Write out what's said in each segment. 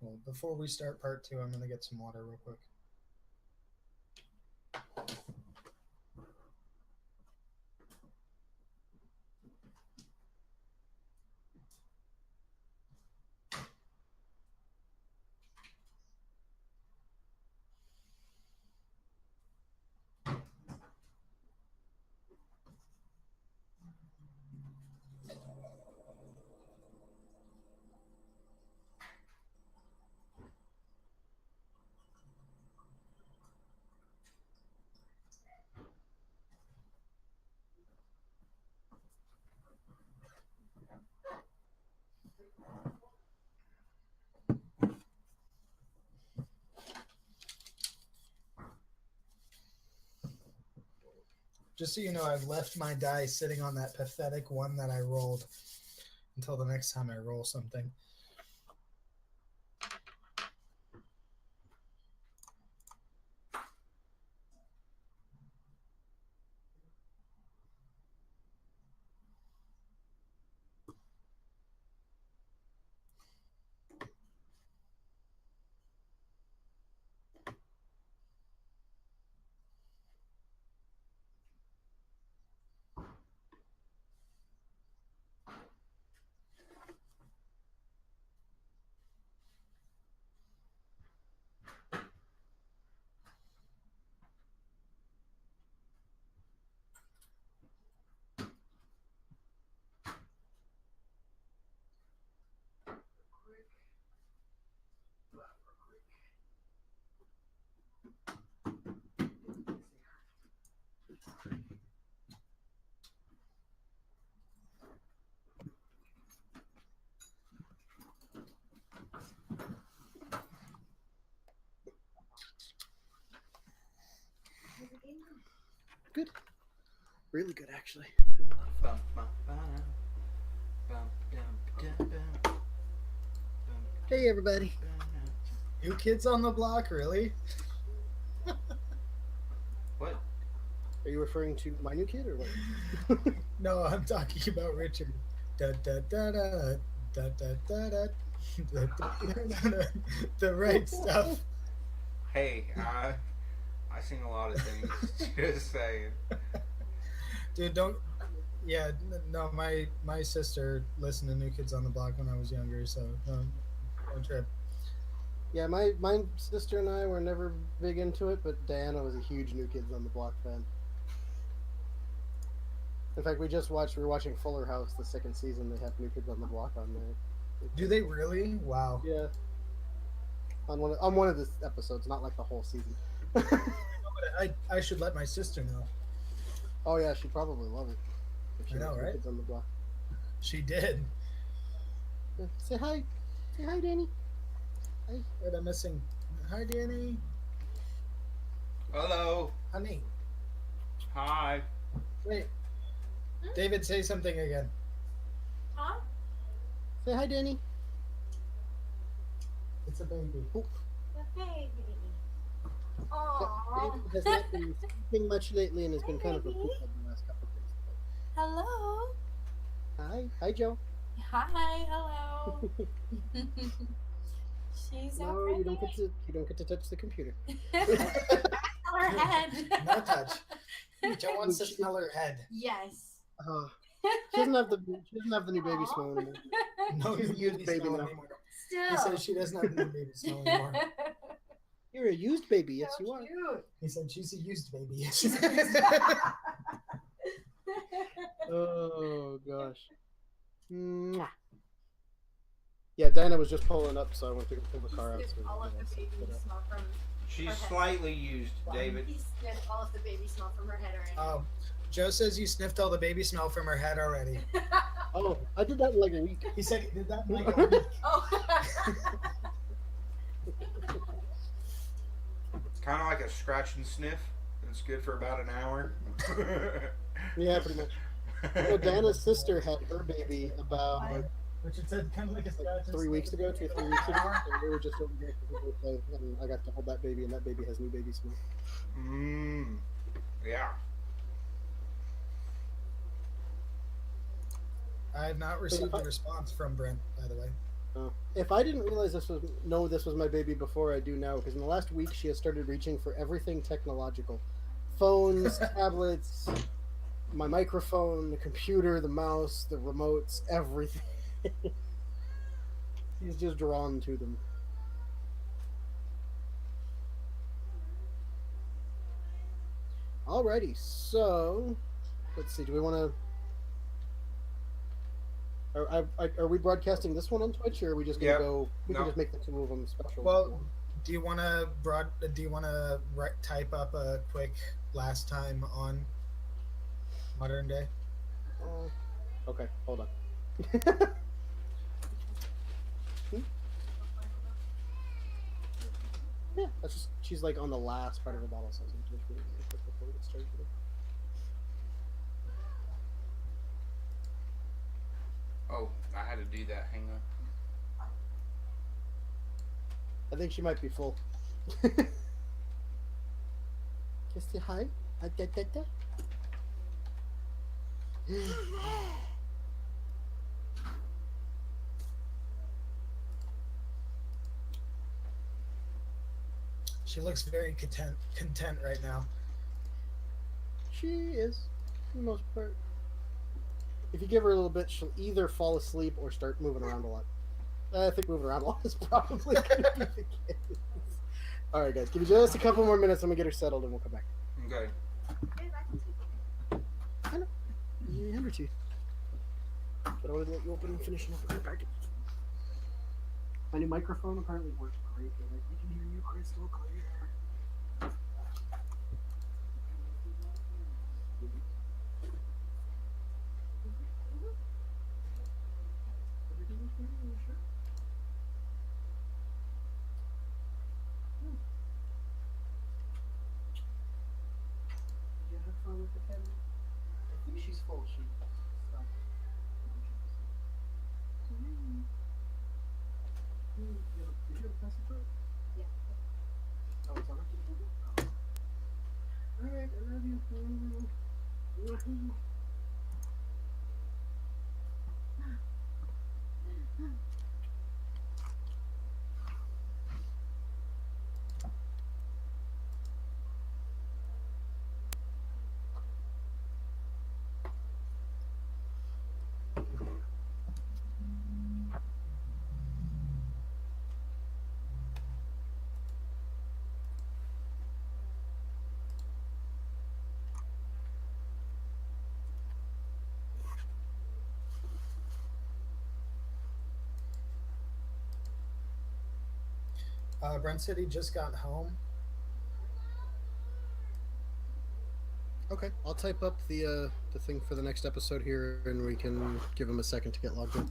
Well, before we start part two, I'm gonna get some water real quick. Just so you know, I've left my die sitting on that pathetic one that I rolled until the next time I roll something. Good. Really good, actually. Hey, everybody. New Kids on the Block, really? What? Are you referring to my new kid or what? No, I'm talking about Richard. Da, da, da, da, da, da, da, da, da, da, da, the right stuff. Hey, I sing a lot of things. Just saying. Dude, don't. Yeah, no, my sister listened to New Kids on the Block when I was younger, so don't trip. Yeah, my sister and I were never big into it, but Diana was a huge New Kids on the Block fan. In fact, we were watching Fuller House, the second season. They have New Kids on the Block on there. Do they really? Wow. Yeah. On one of the episodes, not like the whole season. I should let my sister know. Oh yeah, she'd probably love it. If she I know, likes New right? Kids on the Block. She did. Yeah. Say hi. Say hi, Danny. Hi. Wait, I'm missing. Hi, Danny. Hello. Honey. Hi. Wait. David, say something again. Huh? Say hi, Danny. It's a baby. Oh. The baby. David Aww. has not been sleeping much lately and has been kind of a poophead the last couple of days. Hello. Hi, Joe. Hi. Hello. She's so No, pretty. you don't get to touch the computer. Smell her head. No touch. Joe wants to smell her head. Yes. She doesn't have the new baby smell anymore. No She's a new used baby baby smell now. anymore. Still. He says she doesn't have the new baby smell anymore. You're a used baby, yes So you are. cute. He said she's a used baby. Oh gosh. Mwah. Yeah, Diana was just pulling up, so I went to go pull the car out. He sniffed all of the baby smell from She's her head. slightly used, David. He sniffed all of the baby smell from her head already. Oh, Joe says you sniffed all the baby smell from her head already. Oh, I did that in like a week. He said he did that in like a week. Oh. Kind of like a scratch and sniff. It's good for about an hour. Yeah, pretty much. Well, Diana's sister had her baby about Richard said kind of like a scratch. 3 weeks ago, 2 or 3 weeks ago. And we were just over here for her birthday, and I got to hold that baby, and that baby has new baby smell. Yeah. I have not received a response from Brent, by the way. If I didn't realize this was my baby before, I do now, because in the last week she has started reaching for everything technological, phones, tablets, my microphone, the computer, the mouse, the remotes, everything. She's just drawn to them. Alrighty, so let's see. Do we want to? Are we broadcasting this one on Twitch, or are we just gonna Yep. go? We can No. just make the two of them special. Well, do you want to type up a quick last time on modern day? Okay, hold on. Yeah, that's just she's like on the last part of the bottle, so I was just really quick before we get started. Oh, I had to do that. Hang on. I think she might be full. Just say hi. She looks very content right now. She is, for the most part. If you give her a little bit, she'll either fall asleep or start moving around a lot. I think moving around a lot is probably going to be the case. All right, guys, give me just a couple more minutes. I'm gonna get her settled, and we'll come back. Okay. I know. You hand her to you. But I wanted to let you open and finish up with the package. My new microphone apparently works great. Like, we can hear you crystal clear. Did you have fun with the pen? I think she's full. She stopped. Did you have a plastic bag? Yeah. Oh, it's on her? Oh. Alright, I love you. Brent said he just got home. Okay, I'll type up the thing for the next episode here, and we can give him a second to get logged in.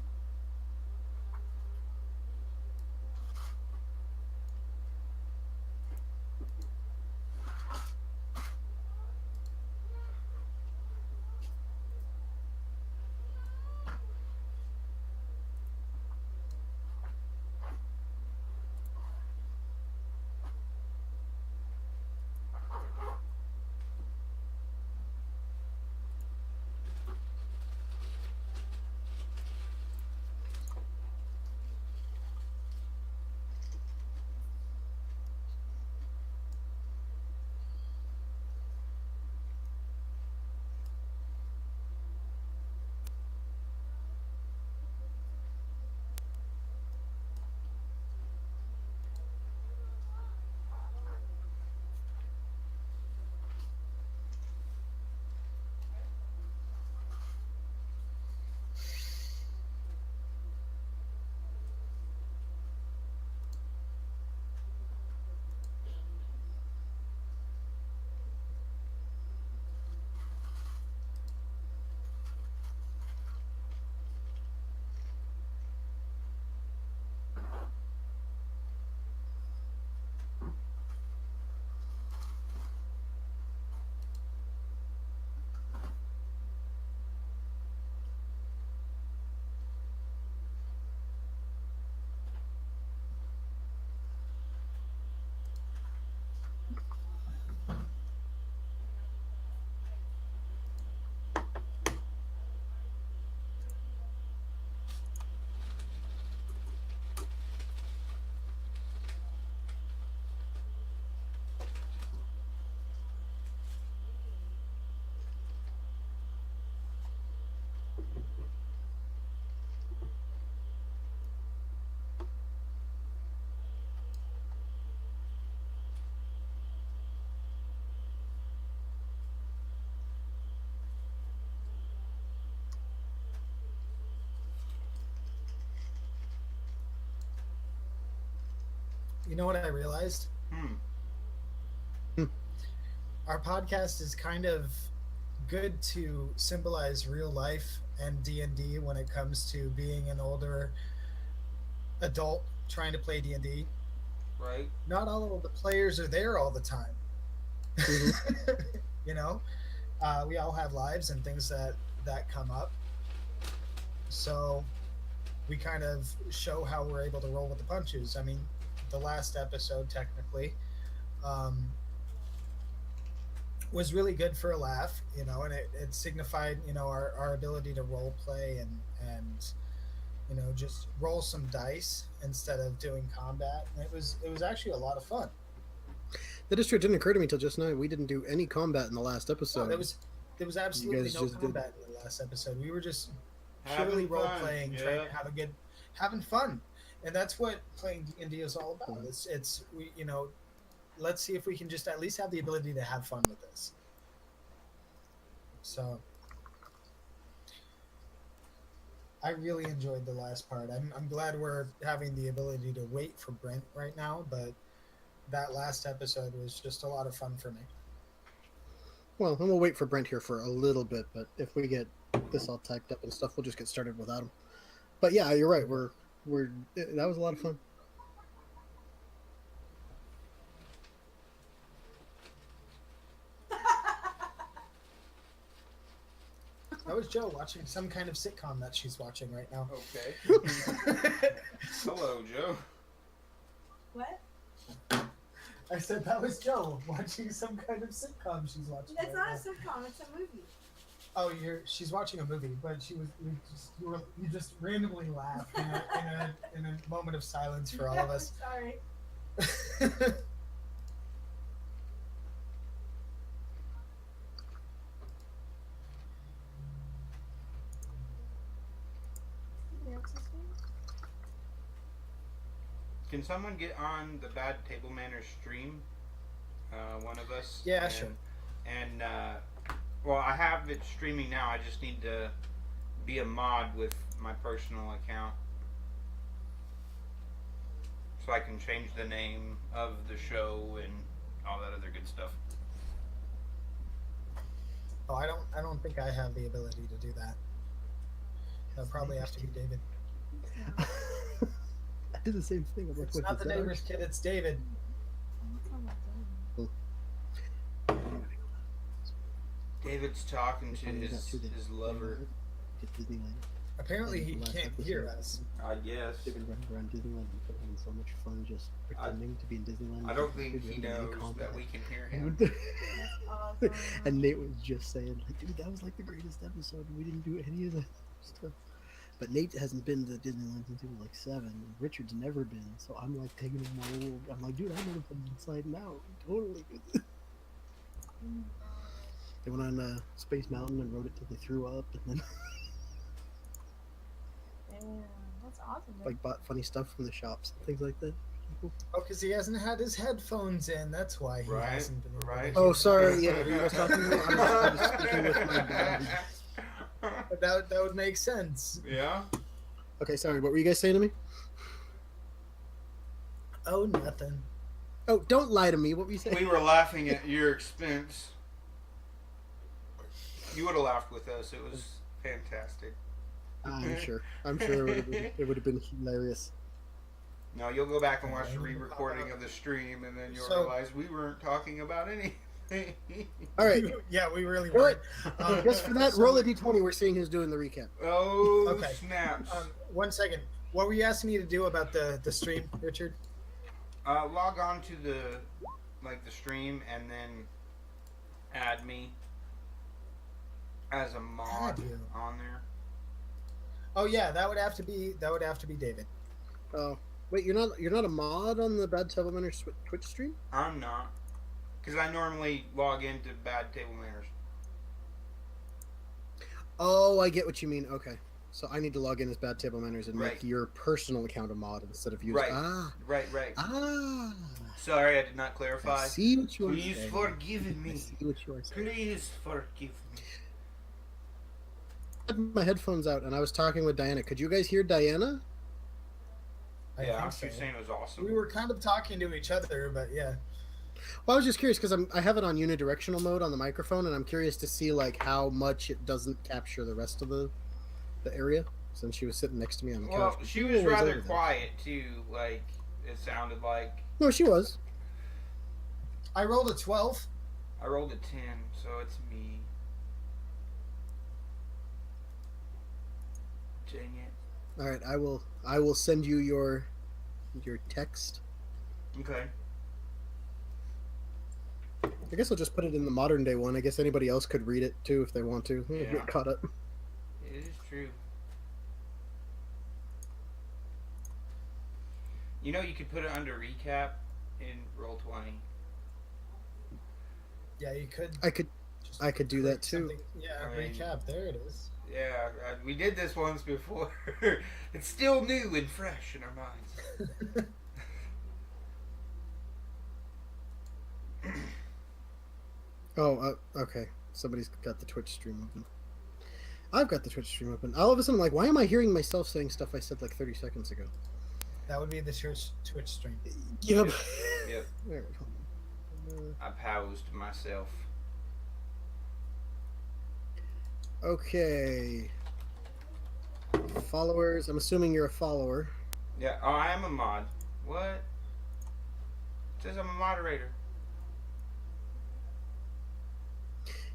You know what I realized? Hmm. Hmm. Our podcast is kind of good to symbolize real life and D&D when it comes to being an older adult trying to play D&D. Right. Not all of the players are there all the time. Mhm. you know, we all have lives and things that come up. So we kind of show how we're able to roll with the punches. I mean, the last episode technically um, was really good for a laugh, and it signified, our ability to role play and just roll some dice instead of doing combat. And it was actually a lot of fun. That is true. It didn't occur to me till just now. We didn't do any combat in the last No, episode. there was You absolutely guys no just did. combat in the last episode. We were just purely Having role fun. playing, trying Yeah. to having fun, and that's what playing D&D is all about. Mhm. It's we let's see if we can just at least have the ability to have fun with this. So I really enjoyed the last part. I'm glad we're having the ability to wait for Brent right now, but that last episode was just a lot of fun for me. Well, and we'll wait for Brent here for a little bit, but if we get this all typed up and stuff, we'll just get started without him. But yeah, you're right. We're that was a lot of fun. That was Joe watching some kind of sitcom that she's watching right now. Okay. Hello, Joe. What? I said that was Joe watching some kind of sitcom she's watching. It's right not a now. sitcom. It's a movie. Oh, she's watching a movie, but you just randomly laughed in a moment of silence for all of us. Sorry. Can someone get on the Bad Table Manners stream? One of us. Yeah, and, sure. And well, I have it streaming now. I just need to be a mod with my personal account, so I can change the name of the show and all that other good stuff. Oh, I don't think I have the ability to do that. That'll probably have to be David. I did the same thing. I'm like, It's what not is the that? neighbor's kid, it's David. David's talking to his lover. Apparently he can't hear us. I guess. David running around Disneyland and having so much fun just pretending to be in Disneyland. I don't think he Doing any knows combat. that we can hear him. Awesome. And Nate was just saying, like, dude, that was like the greatest episode. We didn't do any of that stuff. But Nate hasn't been to Disneyland since he was like 7. And Richard's never been, so I'm like taking him all. I'm like, dude, I know from inside and out. Totally. They went on Space Mountain and rode it till they threw up, and then Damn, that's awesome. like bought funny stuff from the shops and things like that. Cool. Oh, because he hasn't had his headphones in. That's why he Right, hasn't been able to right. hear Oh, us. sorry. Yeah, who you guys talking about? I'm just speaking with my dad. But that would make sense. Yeah. Okay, sorry. What were you guys saying to me? Oh, nothing. Oh, don't lie to me. What were you saying? We were laughing at your expense. You would have laughed with us. It was fantastic. I'm sure. It would have been hilarious. No, you'll go back and watch the re-recording of the stream, and then you'll So- realize we weren't talking about anything. All right. Yeah, we really All right. weren't. Just for that, So- roll a d20. We're seeing who's doing the recap. Oh, Okay. snaps. 1 second. What were you asking me to do about the stream, Richard? Log on to the stream and then add me as a mod Add you. on there. Oh yeah, that would have to be David. Oh, wait, you're not a mod on the Bad Table Manners Twitch stream? I'm not, because I normally log into Bad Table Manners. Oh, I get what you mean. Okay. So I need to log in as Bad Table Manners and Right. make your personal account a mod instead of using. Right. Ah. Right. Ah. Sorry, I did not clarify. I see what you are Please saying. forgive I me. see what you are saying. Please forgive me. I had my headphones out and I was talking with Diana. Could you guys hear Diana? I Yeah, think so. she was saying it was awesome. We were kind of talking to each other, but yeah. Well, I was just curious because I have it on unidirectional mode on the microphone, and I'm curious to see like how much it doesn't capture the rest of the area. Since she was sitting next to me on the couch, Well, but she you were was always rather over there. quiet too. Like it sounded like No, she was. I rolled a 12. I rolled a 10, so it's me. Dang it. All right, I will send you your text. Okay. I guess I'll just put it in the modern day one. I guess anybody else could read it too if they want to. Yeah. Get caught up. It is true. You know, you could put it under recap in Roll20. Yeah, you could. I could do that click too. something- Yeah, I mean- recap. There it is. Yeah, we did this once before. It's still new and fresh in our minds. Oh, okay. Somebody's got the Twitch stream open. I've got the Twitch stream open. All of a sudden, I'm like, why am I hearing myself saying stuff I said like 30 seconds ago? That would be the Twitch stream. Yep. Yep. There, hold on. I paused myself. Okay. Followers. I'm assuming you're a follower. Yeah. Oh, I am a mod. What? It says I'm a moderator.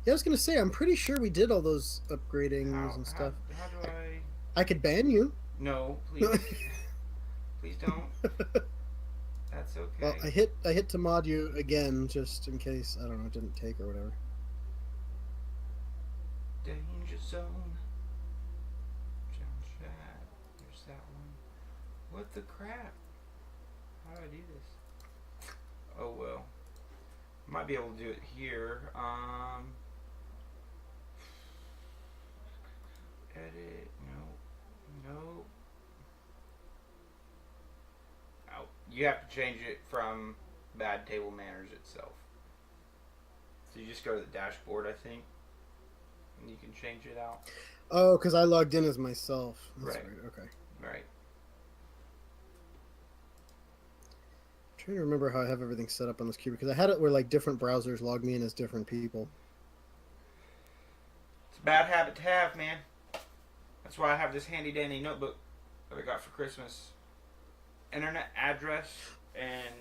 Yeah, I was gonna say, I'm pretty sure we did all those upgradings and stuff. How do I? I could ban you. No, please. Please don't. That's okay. Well, I hit to mod you again just in case, I don't know, it didn't take or whatever. Danger zone. Jump shot. There's that one. What the crap? How do I do this? Oh well. Might be able to do it here. Edit. No. No. Oh, you have to change it from Bad Table Manners itself. So you just go to the dashboard, I think, and you can change it out. Oh, because I logged in as myself. That's Right. Okay. Right. Trying to remember how I have everything set up on this computer because I had it where like different browsers log me in as different people. It's a bad habit to have, man. That's why I have this handy dandy notebook that I got for Christmas. Internet address and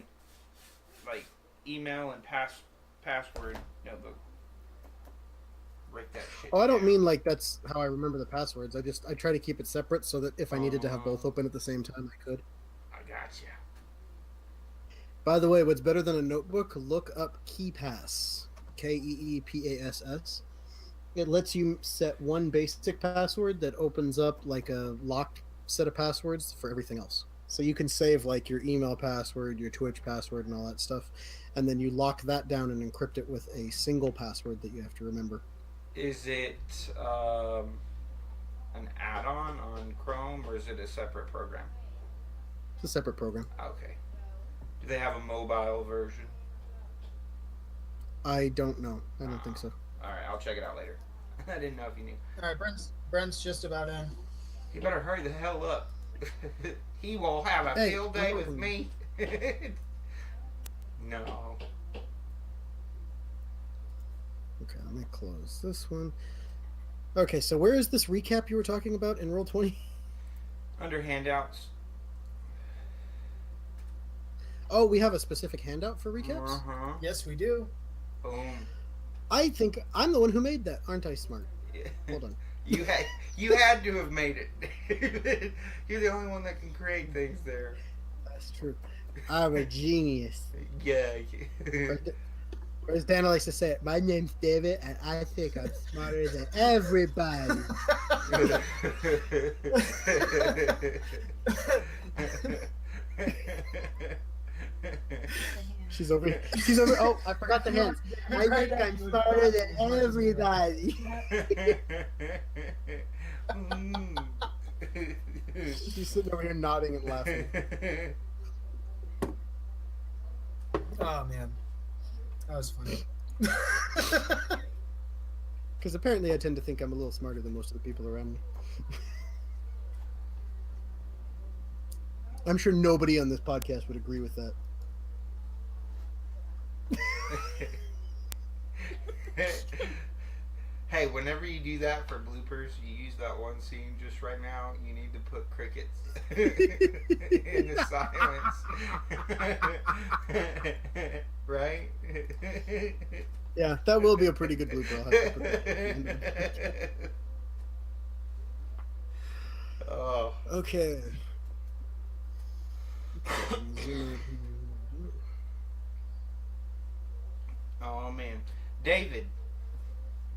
like email and password notebook. Write that shit. Oh, I don't down. mean like that's how I remember the passwords. I try to keep it separate so that if I needed to have both Oh. open at the same time, I could. I gotcha. By the way, what's better than a notebook? Look up KeePass. KeePass. It lets you set one basic password that opens up like a locked set of passwords for everything else. So you can save like your email password, your Twitch password, and all that stuff, and then you lock that down and encrypt it with a single password that you have to remember. Is it an add-on on Chrome or is it a separate program? It's a separate program. Okay. Do they have a mobile version? I don't know. I don't think so. All right, I'll check it out later. I didn't know if you knew. All right, Brent's just about in. You better hurry the hell up. He will have a Hey, field day I'm with open. me. No. Okay, let me close this one. Okay, so where is this recap you were talking about in Roll20? Under handouts. Oh, we have a specific handout for recaps? Uh-huh. Yes, we do. Boom. I think I'm the one who made that. Aren't I smart? Hold on. You had to have made it. You're the only one that can create things there. That's true. I'm a genius. Yeah. Whereas Dana likes to say it, my name's David, and I think I'm smarter than everybody. She's over. She's over. Oh, I forgot the hands. I think I'm smarter than everybody. She's sitting over here nodding and laughing. Oh man, that was funny. Because apparently I tend to think I'm a little smarter than most of the people around me. I'm sure nobody on this podcast would agree with that. Hey, whenever you do that for bloopers, you use that one scene just right now. You need to put crickets in the silence, right? Yeah, that will be a pretty good blooper. I'll have to put that. Oh, Okay. oh man, David.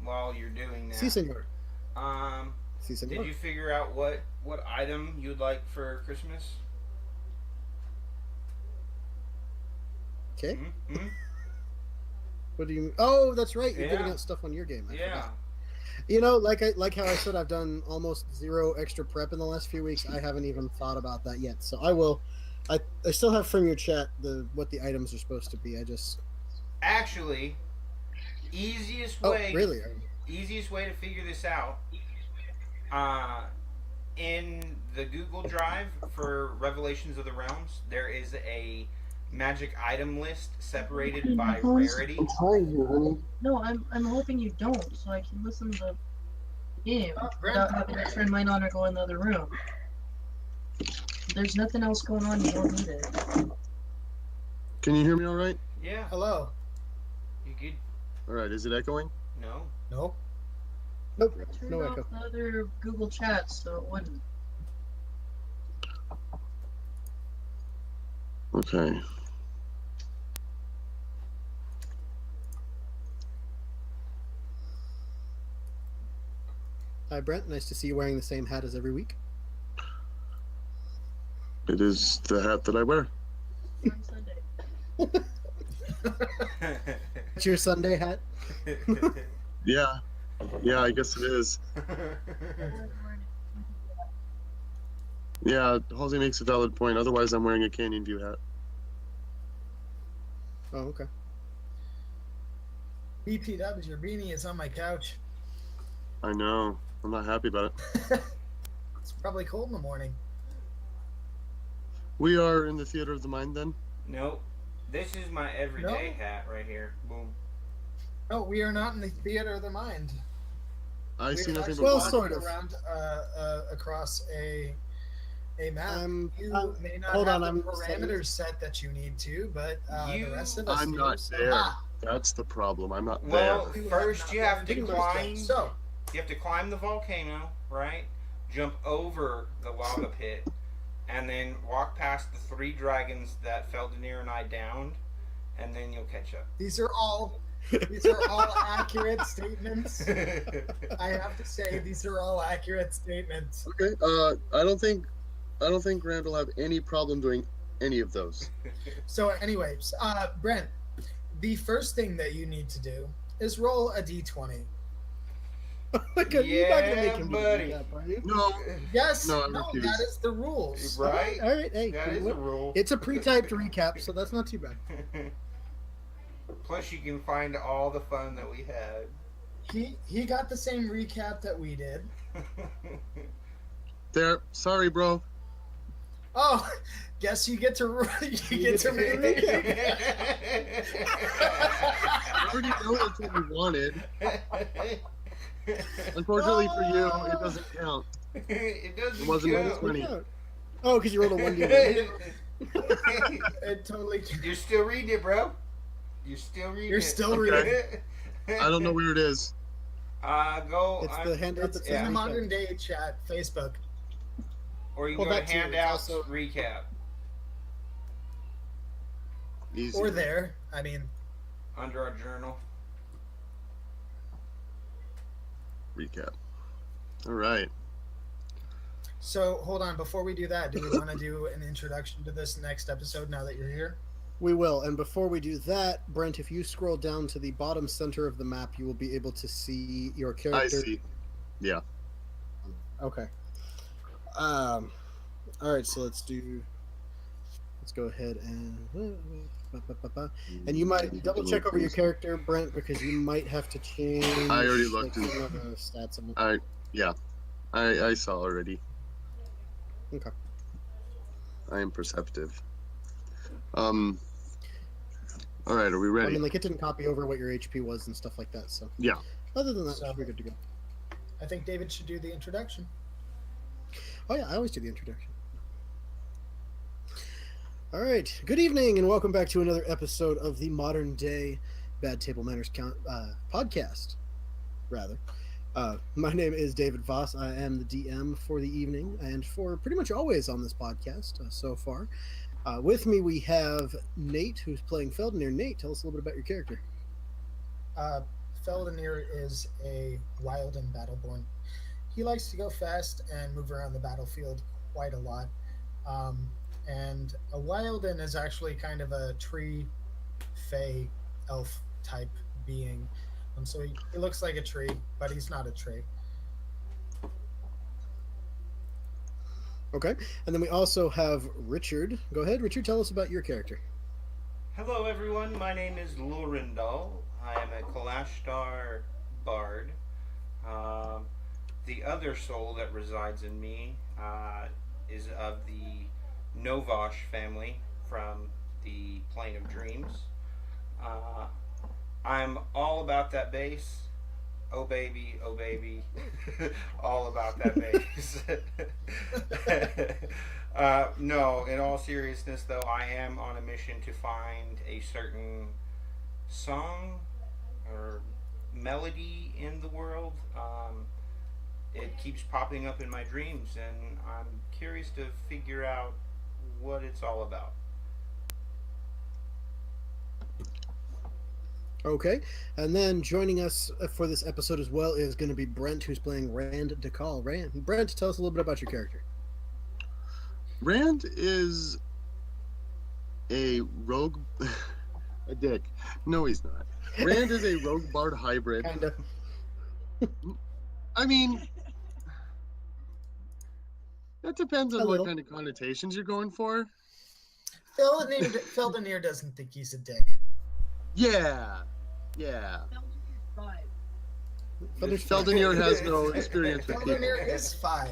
While you're doing that, Si, senor. um, Si, senor. did you figure out what item you'd like for Christmas? Okay. Hmm? What do you? Oh, that's right. You're Yeah. giving out stuff on your game. I Yeah. forgot. You know, like how I said, I've done almost zero extra prep in the last few weeks. I haven't even thought about that yet. So I will. I still have from your chat what the items are supposed to be. I just. Actually, easiest Oh, way really? easiest way to figure this out, in the Google Drive for Revelations of the Realms, there is a magic item list separated by rarity. trying to, honey. No, I'm hoping you don't, so I can listen to the game Brent. without having to turn mine on or go in the other room. There's nothing else going on. You don't need it. Can you hear me all right? Yeah, Hello. you could. All right, is it echoing? No. Nope. Nope. Turn No off echo. the other Google chats so it wouldn't. Okay. Hi, Brent. Nice to see you wearing the same hat as every week. It is the hat that I wear. On Sunday. It's your Sunday hat. Yeah. Yeah, I guess it is. Yeah, Halsey makes a valid point. Otherwise, I'm wearing a Canyon View hat. Oh, okay. BPW, your beanie is on my couch. I know. I'm not happy about it. It's probably cold in the morning. We are in the theater of the mind then? Nope. This is my everyday No. hat right here. Boom. No, we are not in the theater of the mind. I We see are nothing actually but Well, black. walking sort of. around across a map. You I'm- may not hold have on, the I'm parameters set that you need to, but You- the rest of us I'm do. not so- there. Ah, That's the problem. I'm not Well, there. you first not you have been to in the first climb. place. So, You have to climb the volcano, right? Jump over the lava pit, and then walk past the 3 dragons that Feldonir and I downed, and then you'll catch up. these are all accurate statements. I have to say these are all accurate statements. Okay. I don't think Rand will have any problem doing any of those. So, anyways, Brent, the first thing that you need to do is roll a d20. Okay, you're not gonna Yeah, make him do the buddy. recap, are you? No. Yes, No, I no, refuse. that is the rules. Right? All right. Hey, That is a rule. it's a pre-typed recap, so that's not too bad. Plus, you can find all the fun that we had. He got the same recap that we did. There. Sorry, bro. Oh, guess you get to you get to read recap. I already know that's what you wanted. Unfortunately for you, it doesn't count. It doesn't It wasn't count. what it's Funny. Oh, because you rolled a 1d1. It totally. You're still reading it, bro. You're still reading You're it. still Okay. reading. I don't know where it is. Go. It's the handout It's that in says the recap. modern day chat, Facebook. Or you can Well, go that to too, it's handouts also- recap Easy. Or there. I mean, under our journal. Recap. All right. so hold on. Before we do that, do we want to do an introduction to this next episode now that you're here? We will. And before we do that, Brent, if you scroll down to the bottom center of the map, you will be able to see your character. I see. Yeah. Okay. All right, so let's go ahead and you might double check over your character, Brent, because you might have to change. I already looked like, in- some of the stats. Of I saw already. Okay. I am perceptive. All right, are we I ready? mean, like it didn't copy over what your HP was and stuff like that. So Yeah. other than that, So- we're good to go. I think David should do the introduction. Oh yeah, I always do the introduction. All right, good evening and welcome back to another episode of the Modern Day Bad Table Manners podcast. Rather, my name is David Voss. I am the DM for the evening and for pretty much always on this podcast so far. With me we have Nate, who's playing Feldenir. Nate, tell us a little bit about your character. Feldenir is a wild and battleborn. He likes to go fast and move around the battlefield quite a lot. And a Wilden is actually kind of a tree, fey, elf type being. So he looks like a tree, but he's not a tree. Okay, and then we also have Richard. Go ahead, Richard. Tell us about your character. Hello, everyone. My name is Lorindal. I am a Kalashtar bard. The other soul that resides in me is of the Novosh family from the Plane of Dreams. I'm all about that bass. Oh baby, all about that bass. No, in all seriousness though, I am on a mission to find a certain song or melody in the world. It keeps popping up in my dreams, and I'm curious to figure out what it's all about. Okay, and then joining us for this episode as well is going to be Brent, who's playing Rand DeCall. Brent, tell us a little bit about your character. Rand is a rogue. A dick. No, he's not. Rand is a rogue bard hybrid. Kinda. I mean, that depends on A what little. kind of connotations you're going for. Feldenir doesn't think he's a dick. Yeah. Feldenir has no experience with people. Feldenir is 5.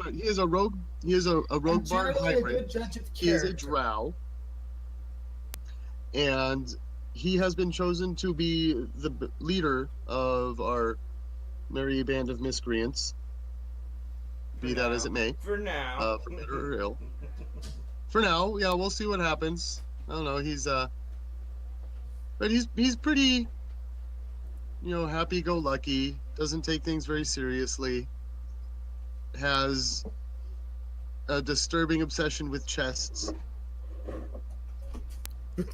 But he is a rogue. He is a rogue bard Generally a hybrid. good judge of He is a character. drow, and he has been chosen to be the leader of our merry band of miscreants. Be that as it may, For now. for better or ill. For now, yeah, we'll see what happens. I don't know. But he's pretty, happy-go-lucky. Doesn't take things very seriously. Has a disturbing obsession with chests.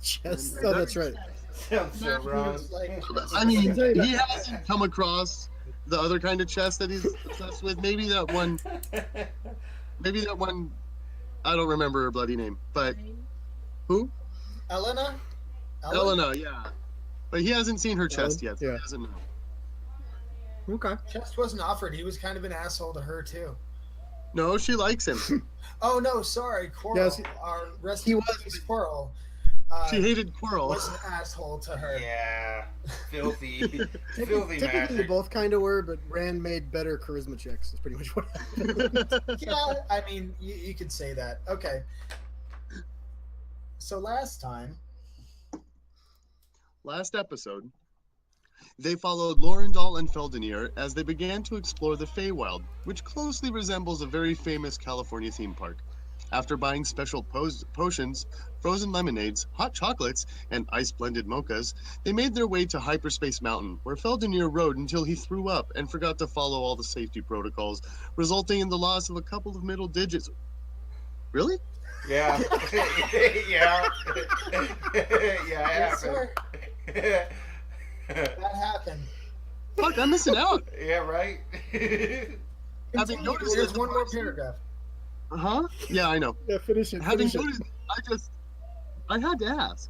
Chess. Oh, that's right. Sounds so wrong. It's like- I mean, he hasn't come across the other kind of chest that he's obsessed with. Maybe that one. I don't remember her bloody name, but who? Elena? Elena, yeah. But he hasn't seen her chest yet, so Yeah. he doesn't know. Okay. Chest wasn't offered. He was kind of an asshole to her, too. No, she likes him. Oh, no, sorry. Coral. Yes, Our rest he in was- peace, Coral. She hated Quirrell. Was an asshole to her. Yeah. Filthy. Filthy Technically, they magic. both kind of were, but Rand made better charisma checks. That's pretty much what happened. Yeah, I mean, you could say that. Okay. So last time, Last episode, they followed Lorindal and Feldenir as they began to explore the Feywild, which closely resembles a very famous California theme park. After buying special potions, frozen lemonades, hot chocolates, and ice-blended mochas, they made their way to Hyperspace Mountain, where Feldenir rode until he threw up and forgot to follow all the safety protocols, resulting in the loss of a couple of middle digits. Really? Yeah. Yeah. Yeah, it yes, happened. sir, that happened. Fuck, I'm missing out. Yeah, right? Having Continue. noticed There's that one the more parks- paragraph. Uh-huh. Yeah, I know. Yeah, finish it. Having Finish it. noticed, I had to ask.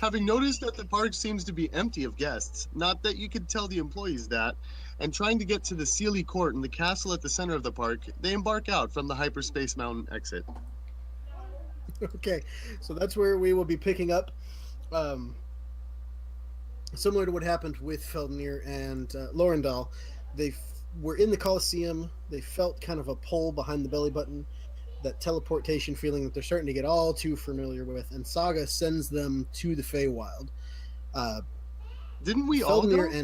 Having noticed that the park seems to be empty of guests, not that you could tell the employees that, and trying to get to the Sealy Court and the castle at the center of the park, they embark out from the Hyperspace Mountain exit. Okay, so that's where we will be picking up. Similar to what happened with Feldenir and Lorindal, they were in the Colosseum. They felt kind of a pull behind the belly button. that teleportation feeling that they're starting to get all too familiar with, and Saga sends them to the Feywild. Didn't we all Feldnir go?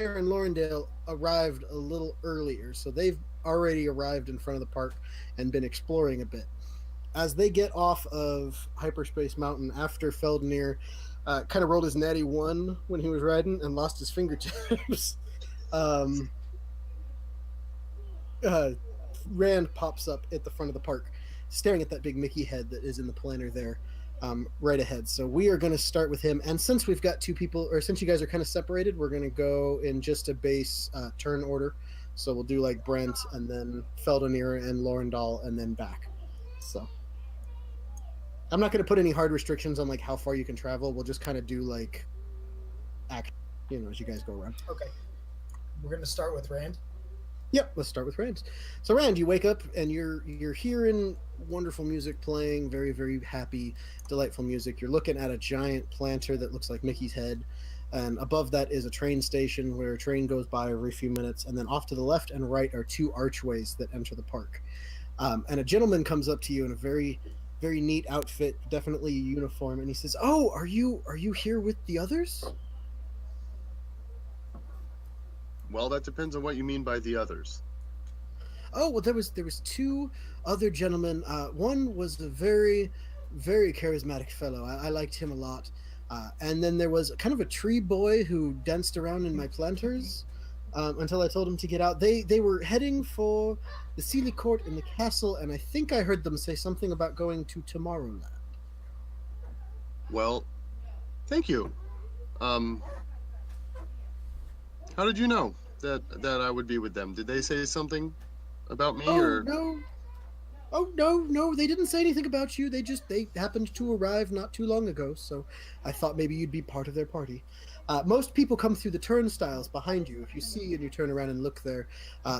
and Lorendale arrived a little earlier, so they've already arrived in front of the park and been exploring a bit. As they get off of Hyperspace Mountain after Feldnir kind of rolled his natty one when he was riding and lost his fingertips, um, uh, Rand pops up at the front of the park, staring at that big Mickey head that is in the planter there, right ahead. So we are going to start with him. And since we've got two people, or since you guys are kind of separated, we're going to go in just a base turn order. So we'll do like Brent and then Feldonir and Lorendal and then back. So I'm not going to put any hard restrictions on like how far you can travel. We'll just kind of do like act, as you guys go around. Okay. We're going to start with Rand. Yep, let's start with Rand. So Rand, you wake up and you're hearing wonderful music playing, very, very happy, delightful music. You're looking at a giant planter that looks like Mickey's head, and above that is a train station where a train goes by every few minutes, and then off to the left and right are two archways that enter the park. And a gentleman comes up to you in a very, very neat outfit, definitely a uniform, and he says, "Oh, are you here with the others?" Well, that depends on what you mean by the others. Oh, well, there was two other gentlemen. One was a very, very charismatic fellow. I liked him a lot. And then there was kind of a tree boy who danced around in my planters until I told him to get out. They were heading for the Sealy Court in the castle, and I think I heard them say something about going to Tomorrowland. Well, thank you. How did you know that I would be with them? Did they say something about me or? No. Oh no, they didn't say anything about you. They happened to arrive not too long ago, so I thought maybe you'd be part of their party. Most people come through the turnstiles behind you. If you see and you turn around and look there,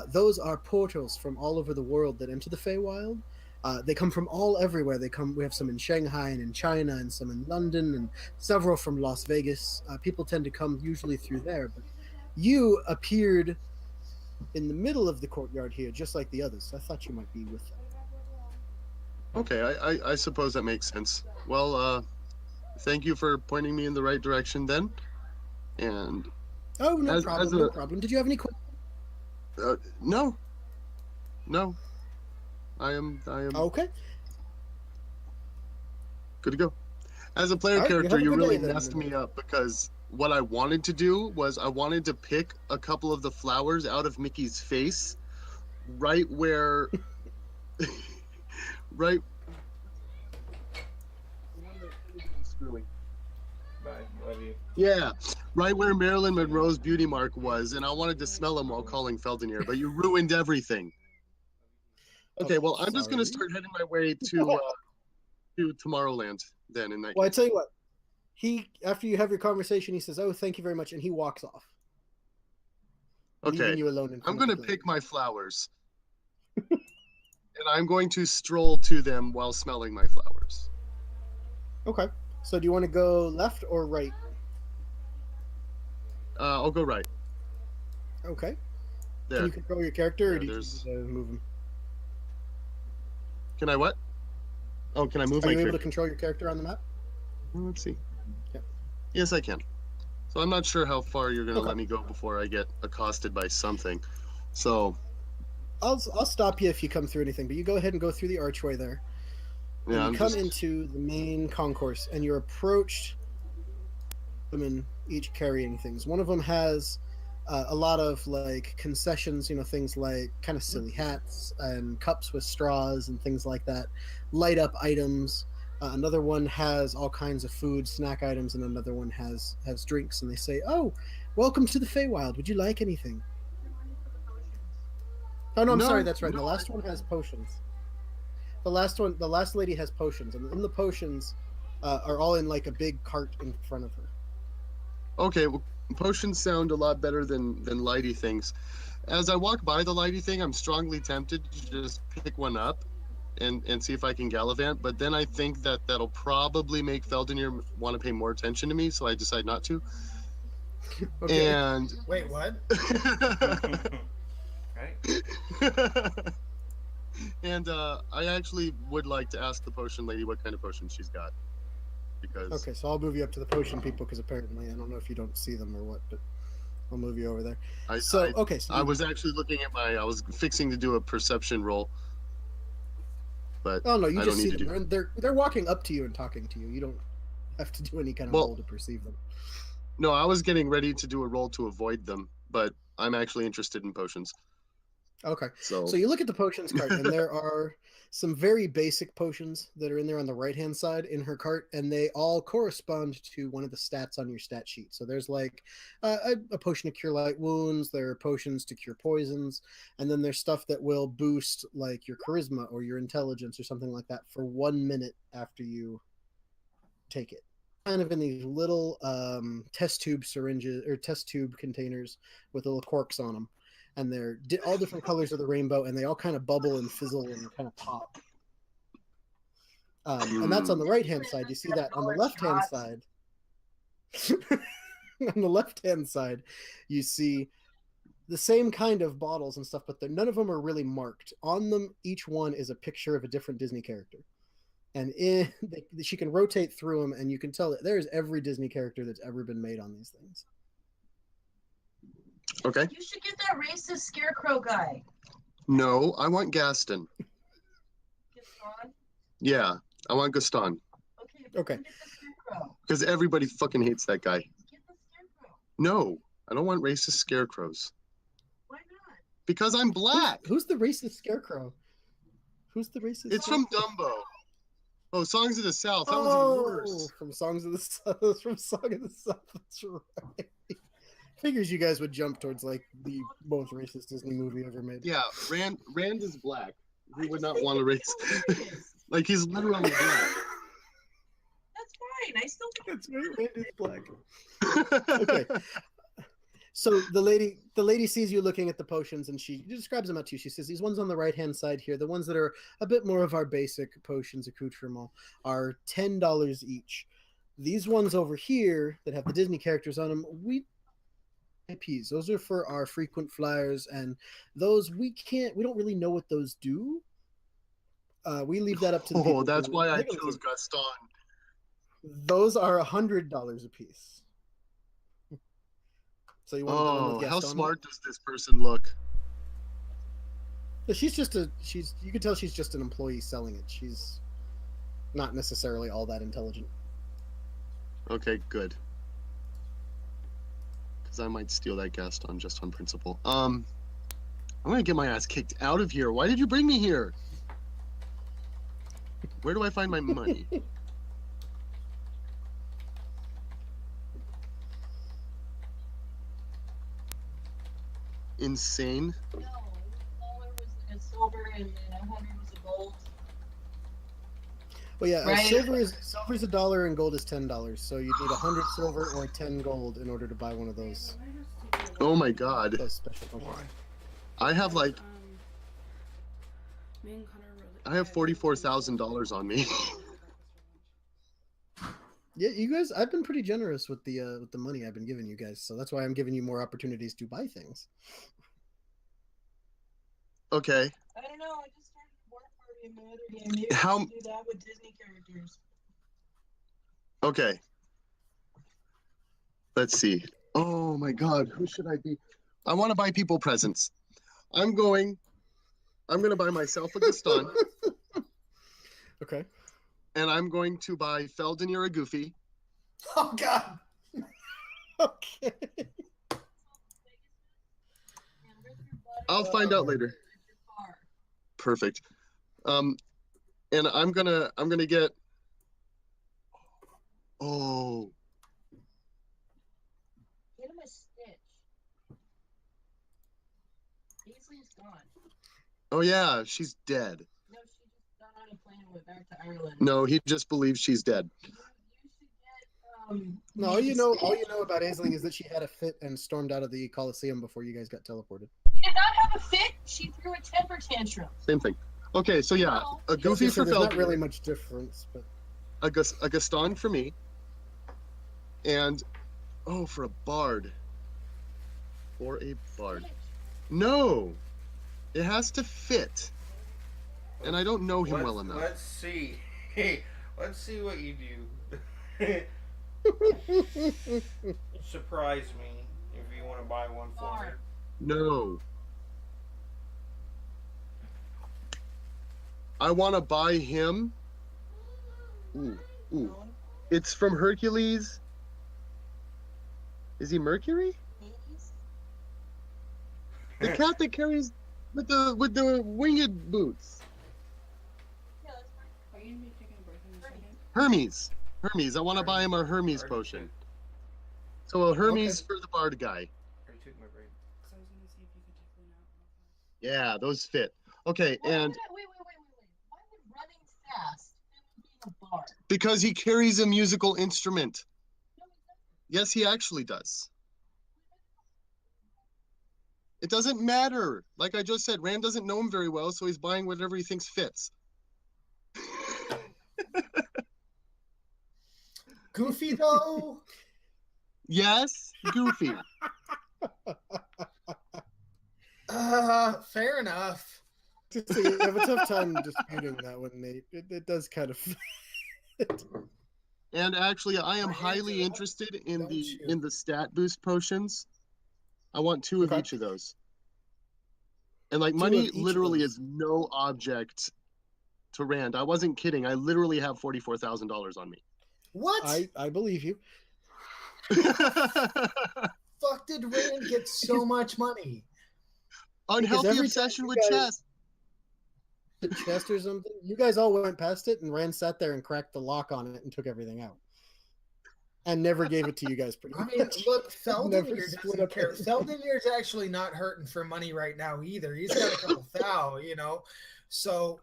those are portals from all over the world that enter the Feywild. They come from everywhere. We have some in Shanghai and in China, and some in London, and several from Las Vegas. People tend to come usually through there, but you appeared in the middle of the courtyard here, just like the others. So I thought you might be with them. Okay, I suppose that makes sense. Well, thank you for pointing me in the right direction then. And Oh, no problem. No a- problem. Did you have any questions? no, I am Okay. good to go. As a player All right, you character, have a you good really day then. messed me up because what I wanted to do was I wanted to pick a couple of the flowers out of Mickey's face, right where, right. Bye. Love you. Yeah, right where Marilyn Monroe's beauty mark was, and I wanted to smell them while calling Feldonir, but you ruined everything. Okay, well, I'm just gonna Sorry. start heading my way to Tomorrowland then. In that Well, I case. tell you what. After you have your conversation, he says, "Oh, thank you very much," and he walks off, leaving Okay, you alone. I'm gonna pick my flowers, and I'm going to stroll to them while smelling my flowers. Okay. So, do you want to go left or right? I'll go right Okay. Can there. you control your character, or Yeah, do you there's- need to move him? Can I what? Oh, can I move Are my you able character? to control your character on the map? Let's see. Yep. Yes, I can. So I'm not sure how far you're gonna Okay. let me go before I get accosted by something. So I'll stop you if you come through anything, but you go ahead and go through the archway there. yeah, And I'm you come just. into the main concourse, and you're approached. Women each carrying things. One of them has a lot of like concessions, things like kind of silly hats and cups with straws and things like that. Light up items. Another one has all kinds of food, snack items, and another one has drinks. And they say, "Oh, welcome to the Feywild. Would you like anything?" Oh no, I'm No, sorry. That's right. no, The last one has potions. The last lady has potions, and in the potions are all in like a big cart in front of her. Okay, well, potions sound a lot better than lighty things. As I walk by the lighty thing, I'm strongly tempted to just pick one up and see if I can gallivant. But then I think that'll probably make Feldonir want to pay more attention to me, so I decide not to. Okay. And Wait, what? Right? And I actually would like to ask the potion lady what kind of potion she's got. Because Okay, so I'll move you up to the potion people because apparently I don't know if you don't see them or what, but I'll move you over there. I Okay, so I was actually looking at I was fixing to do a perception roll, but oh no, you I just don't see need to them. They're walking up to you and talking to you. You don't have to do any kind of Well- roll to perceive them. No, I was getting ready to do a roll to avoid them, but I'm actually interested in potions. Okay, So so you look at the potions cart, and there are some very basic potions that are in there on the right-hand side in her cart, and they all correspond to one of the stats on your stat sheet. So there's like a potion to cure light wounds, there are potions to cure poisons, and then there's stuff that will boost like your charisma or your intelligence or something like that for 1 minute after you take it. Kind of in these little test tube syringes or test tube containers with little corks on them, and they're all different colors of the rainbow, and they all kind of bubble and fizzle and kind of pop. And that's on the right hand side. You see that on the left hand side. On the left hand side, you see the same kind of bottles and stuff, but none of them are really marked. On them, each one is a picture of a different Disney character. And she can rotate through them, and you can tell that there's every Disney character that's ever been made on these things. okay. You should get that racist scarecrow guy. No, I want Gaston. Gaston? Yeah, I want Gaston Okay. Get the scarecrow. because everybody fucking hates that guy. Get the scarecrow. No, I don't want racist scarecrows Why not? because I'm black. Who's the racist scarecrow? Who's the racist? It's from Dumbo. Oh, Songs of the South. That was Oh, worse. from Songs of the South. From Song of the South. That's right. Figures you guys would jump towards like the most racist Disney movie ever made. Yeah, Rand is black. He would not want to race. Like he's literally black. That's fine. I still think That's right. Rand is black. Okay. So the lady sees you looking at the potions, and she describes them out to you. She says these ones on the right hand side here, the ones that are a bit more of our basic potions accoutrement, are $10 each. These ones over here that have the Disney characters on them, we IPs. Those are for our frequent flyers, and those we don't really know what those do. We leave that up to the people. Oh, that's why I think chose Gaston. those are $100 a piece. So you want the one Oh, with how Gaston? smart does this person look? She's you can tell she's just an employee selling it. She's not necessarily all that intelligent. Okay, good. Because I might steal that Gaston just on principle. I'm gonna get my ass kicked out of here. Why did you bring me here? Where do I find my money? Insane. no. $1 was a silver and then 100 was a gold. Well, yeah, Right. silver's $1 and gold is $10. So you'd need 100 silver or 10 gold in order to buy one of those Oh my god. special potions. I have like Me and Connor really. I have $44,000 on me. Yeah, you guys, I've been pretty generous with the money I've been giving you guys, so that's why I'm giving you more opportunities to buy things. Okay. I don't know. I just started a work party in my other game. Maybe How- we should do that with Disney characters. Okay. Let's see. Oh my god, who should I be? I want to buy people presents. I'm gonna buy myself a Gaston, Okay. and I'm going to buy Feldon a Goofy. Oh God! Okay. I'll find out later. Perfect. And I'm gonna get. Oh, Get him a Stitch. Ainsley's gone. oh yeah, she's dead. No, she just got on a plane and went back to Ireland. No, he just believes she's dead. You should get No, all you know about Aisling is that she had a fit and stormed out of the Coliseum before you guys got teleported. She did not have a fit. She threw a temper tantrum. Same thing. Okay, so yeah, a Goofy So for there's not Feldon, really much difference, but a Gaston for me, and for a bard. For a bard. No, it has to fit. and I don't know him well enough. Let's see. Hey, let's see what you do. Surprise me if you want to buy one for me. No. I want to buy him. Ooh, ooh. It's from Hercules. Is he Mercury? The cat that carries with the winged boots. Are you gonna be taking a break in a second? Hermes. Hermes. I want to buy him a Hermes potion. So a Hermes for the bard guy. I already took my break. So I was gonna see if you could take one out real fast. Yeah, those fit. Okay, and Wait. Why would running fast fit with being a bard? because he carries a musical instrument. Yes, he actually does. It doesn't matter. Like I just said, Rand doesn't know him very well, so he's buying whatever he thinks fits. Goofy though. Yes, Goofy. Fair enough. So you have a tough time disputing that one, Nate. It does kind of fit. And actually, I am Rand, highly interested in don't you? the stat boost potions. I want 2 of Okay. each of those. And like Two money of each of literally those. is no object to Rand. I wasn't kidding. I literally have $44,000 on me. What? I believe you. Fuck did Rand get so much money? Unhealthy every time obsession you with guys- chess. The chest or something. You guys all went past it, and Rand sat there and cracked the lock on it and took everything out, and never gave it to you guys. Pretty I much. mean, look, Never Feldinir split doesn't up care. anything. Feldinir's actually not hurting for money right now either. He's got a couple thou, So,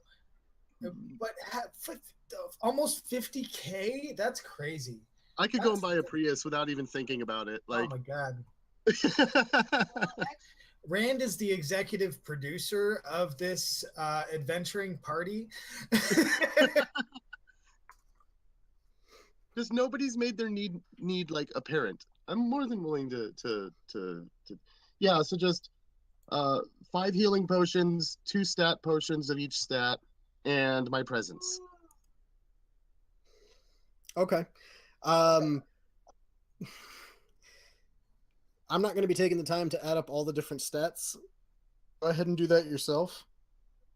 but almost 50K? That's crazy. I could go and buy a Prius without even thinking about it. Oh Like, my god. Rand is the executive producer of this adventuring party. just nobody's made their need like apparent. I'm more than willing to yeah. So just 5 healing potions, 2 stat potions of each stat, and my presence. Okay. I'm not going to be taking the time to add up all the different stats. Go ahead and do that yourself.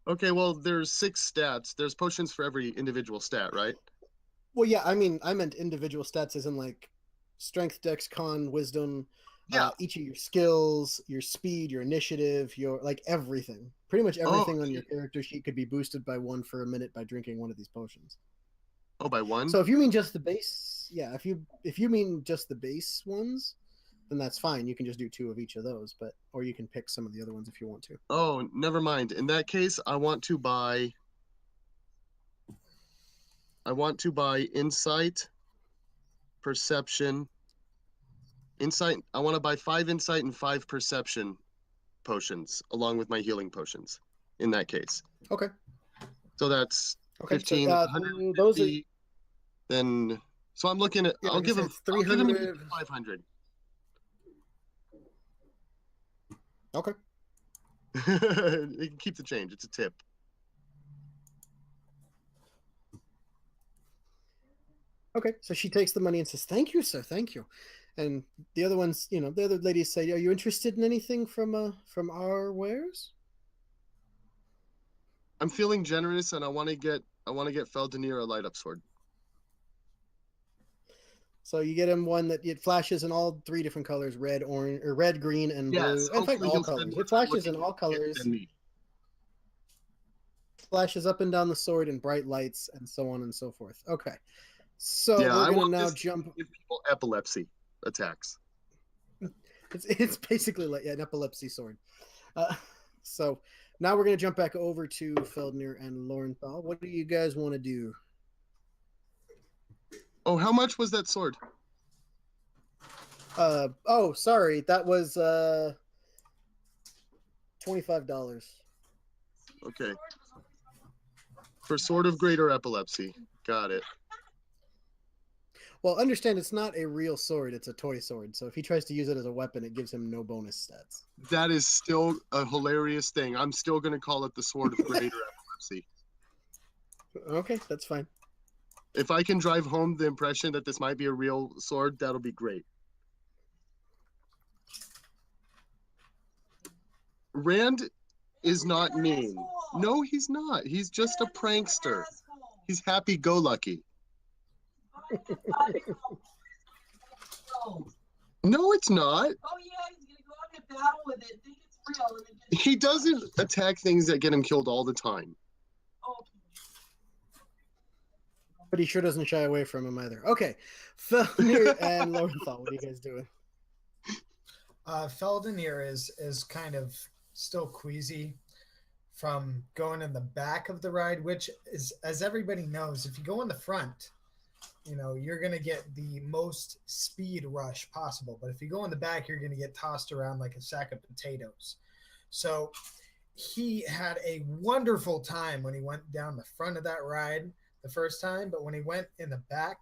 Okay, well, there's 6 stats. There's potions for every individual stat, right? Well, yeah, I meant individual stats as in like strength, dex, con, wisdom, Yeah. each of your skills, your speed, your initiative, your like everything. Pretty much everything on your character sheet could be boosted by 1 for a minute by drinking one of these potions. Oh, by 1? So if you mean just the base, yeah, if you mean just the base ones, then that's fine. You can just do 2 of each of those, or you can pick some of the other ones if you want to. Oh, never mind. In that case, I want to buy insight, perception, insight. I want to buy 5 insight and 5 perception potions along with my healing potions in that case. Okay. So that's Okay. 15, so, 150. those are, Then, so I'm looking at, Yeah, I'll like I give said, him, it's I'll give him 300. 500. okay. You can keep the change. It's a tip. Okay, so she takes the money and says, "Thank you, sir. Thank you." And the other ones, the other ladies say, "Are you interested in anything from our wares?" I'm feeling generous, and I want to get Feldinir a light up sword. So you get him one that it flashes in all 3 different colors: red, orange, or red, green, and blue. Yes, In fact, hopefully all he'll spend colors. more It time flashes in looking all at it colors. than me. Flashes up and down the sword in bright lights, and so on and so forth. Okay, so Yeah, I we're gonna want now this to jump. give people epilepsy attacks. It's basically like an epilepsy sword. So now we're gonna jump back over to Feldnir and Lorenthal. What do you guys want to do? Oh, how much was that sword? Oh, sorry, that was $25. Okay. For Sword of Greater Epilepsy. Got it. Well, understand it's not a real sword; it's a toy sword. So if he tries to use it as a weapon, it gives him no bonus stats. That is still a hilarious thing. I'm still going to call it the Sword of Greater Epilepsy. Okay, that's fine. If I can drive home the impression that this might be a real sword, that'll be great. Rand is not mean. No, he's not. He's just a prankster. He's happy-go-lucky. No, it's not. Oh yeah, he's gonna go out and battle with it, think it's real, and then just He doesn't attack things that get him killed all the time. oh, But he sure doesn't shy away from him either. Okay, Felnir and Lowenthal, what are you guys doing? Feldenir is kind of still queasy from going in the back of the ride, which is, as everybody knows, if you go in the front, you're going to get the most speed rush possible. But if you go in the back, you're going to get tossed around like a sack of potatoes. So he had a wonderful time when he went down the front of that ride the first time. But when he went in the back,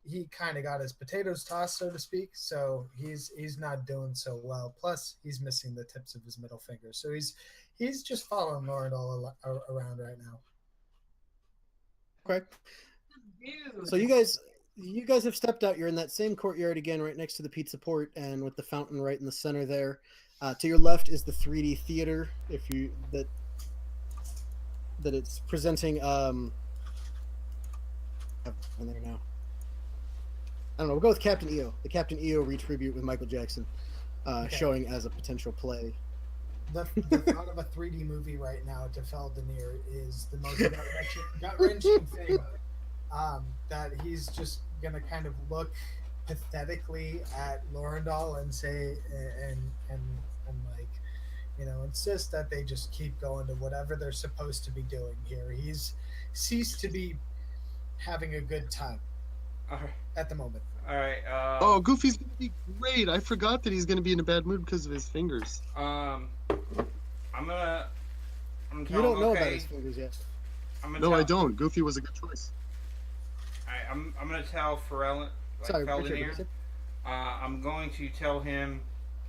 he kind of got his potatoes tossed, so to speak. So he's not doing so well. Plus, he's missing the tips of his middle fingers. So he's just following Lauren all around right now. Okay. dude. So you guys have stepped out. You're in that same courtyard again, right next to the pizza port, and with the fountain right in the center there. To your left is the 3D theater. If you that it's presenting. In there now. I don't know. We'll go with Captain EO. The Captain EO retribute with Michael Jackson, Okay. showing as a potential play. The thought of a 3D movie right now to Feldenir is the most gut-wrenching thing. That he's just gonna kind of look pathetically at Lorendal and say and like insist that they just keep going to whatever they're supposed to be doing here. He's ceased to be having a good time All right. at the moment. All right. Oh, Goofy's gonna be great. I forgot that he's gonna be in a bad mood because of his fingers. I'm gonna You tell don't him, know okay. about his fingers yet. I'm gonna No, tell, I don't. Goofy was a good choice. I'm gonna tell Pharrell, like Sorry, Richard, Feldenir. what you said? I'm going to tell him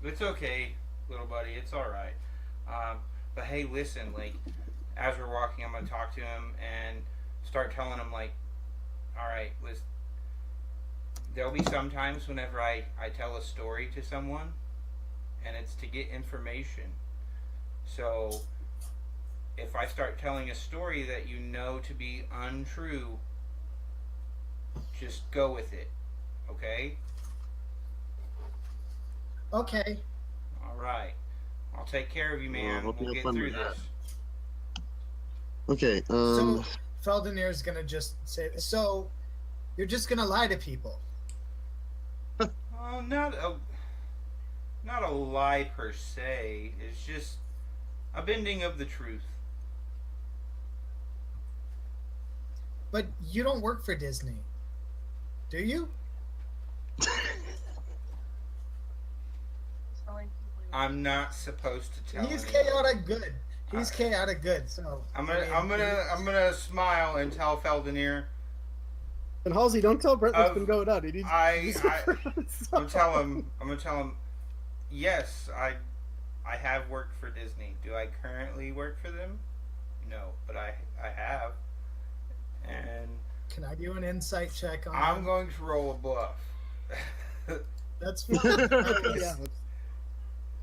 it's okay, little buddy. It's all right. But hey, listen. Like, as we're walking, I'm gonna talk to him and start telling him like, all right, listen. There'll be some times whenever I tell a story to someone, and it's to get information. So, if I start telling a story that you know to be untrue, just go with it, okay? Okay. All right. I'll take care of you, man. hope you We'll have get fun through with that. this. Okay. So Feldenir is gonna just say, so you're just gonna lie to people. Oh, not a lie per se. It's just a bending of the truth. But you don't work for Disney, do you? Telling people you're- I'm not supposed to tell. He's anyone. chaotic good. He's chaotic good. So I'm I gonna mean, I'm gonna smile and tell Feldenir. And Halsey, don't tell Brent what's Um, been going on. He needs, I'm gonna tell him. Yes, I have worked for Disney. Do I currently work for them? No, but I have. And Can I do an insight check on? I'm him? going to roll a bluff. That's fine. Okay. Yeah,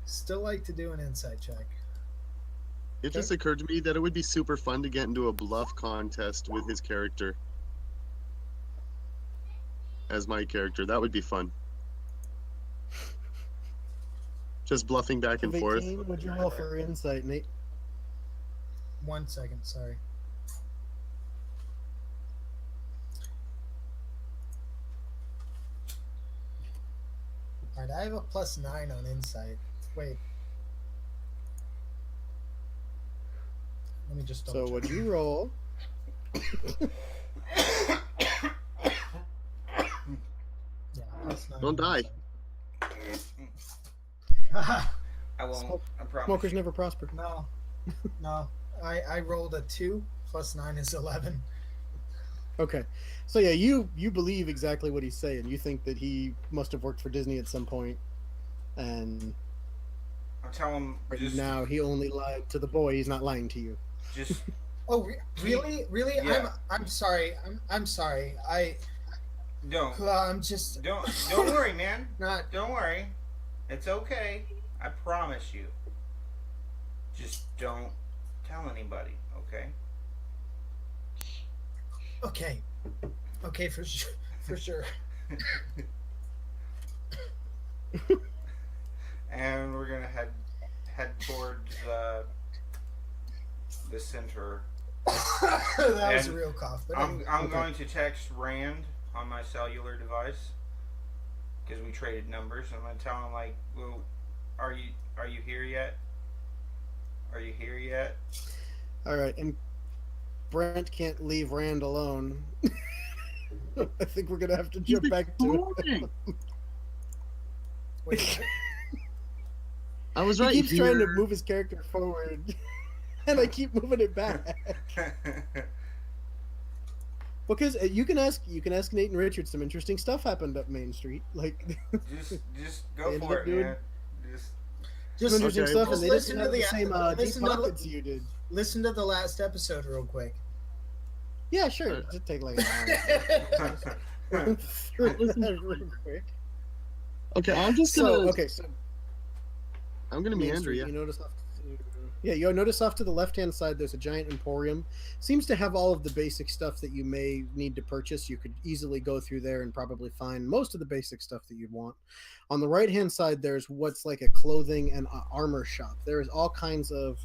Still like to do an insight check. It just occurred to me that it would be super fun to get into a bluff contest with his character. As my character. That would be fun. Just bluffing back and forth. 18, would you roll for insight, Nate? 1 second, sorry. Alright, I have a +9 on insight. Wait. Let me just So double check. would you roll? Yeah, +9 Don't on die. insight. I won't. Smoke- I promise. Smokers never prosper. No. No. I rolled a 2 +9 is 11. Okay, so yeah, you believe exactly what he's saying. You think that he must have worked for Disney at some point, and I'll tell him right just now he only lied to the boy. He's not lying to you. just Oh, really? Yeah. I'm sorry. I'm sorry. Don't I'm just don't worry, man. not. Don't worry. It's okay. I promise you. Just don't tell anybody, okay? Okay. Okay, for sure. For sure. And we're gonna head towards the center. That was a And real cough. But I'm Okay. going to text Rand on my cellular device because we traded numbers. I'm gonna tell him like, well, are you here yet? Are you here yet? All right, and Brent can't leave Rand alone. I think we're gonna have to He's jump back to it. exploding. wait, I was He right keeps trying to here. move his character forward, and I keep moving it back. Because you can ask Nate and Richard. Some interesting stuff happened up Main Street. Like just They go ended for up it, doing- man. Just some just interesting Okay. stuff, just and they listen didn't to have the the same deep listen to pockets you did. listen to the last episode real quick. Yeah, sure. Uh, Just take like an hour. Run through that real quick. Okay, I'm just So gonna. okay, so I'm gonna Main meander. Street. Yeah. You notice you notice off to the left-hand side there's a giant emporium. Seems to have all of the basic stuff that you may need to purchase. You could easily go through there and probably find most of the basic stuff that you'd want. On the right-hand side there's what's like a clothing and armor shop. There is all kinds of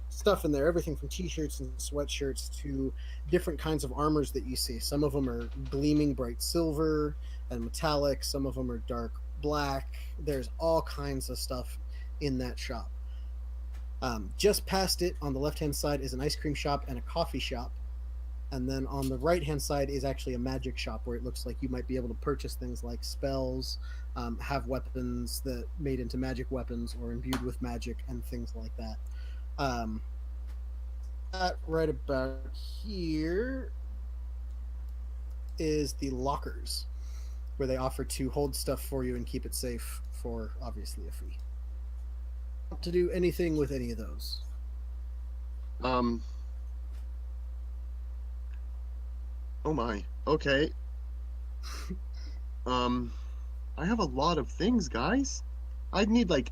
stuff in there, everything from t-shirts and sweatshirts to different kinds of armors that you see. Some of them are gleaming bright silver and metallic, some of them are dark black. There's all kinds of stuff in that shop. Just past it on the left hand side is an ice cream shop and a coffee shop. And then on the right hand side is actually a magic shop where it looks like you might be able to purchase things like spells, have weapons that made into magic weapons or imbued with magic and things like that. Right about here is the lockers where they offer to hold stuff for you and keep it safe for obviously a fee. To do anything with any of those? Um. Oh my. Okay. I have a lot of things, guys. I'd need like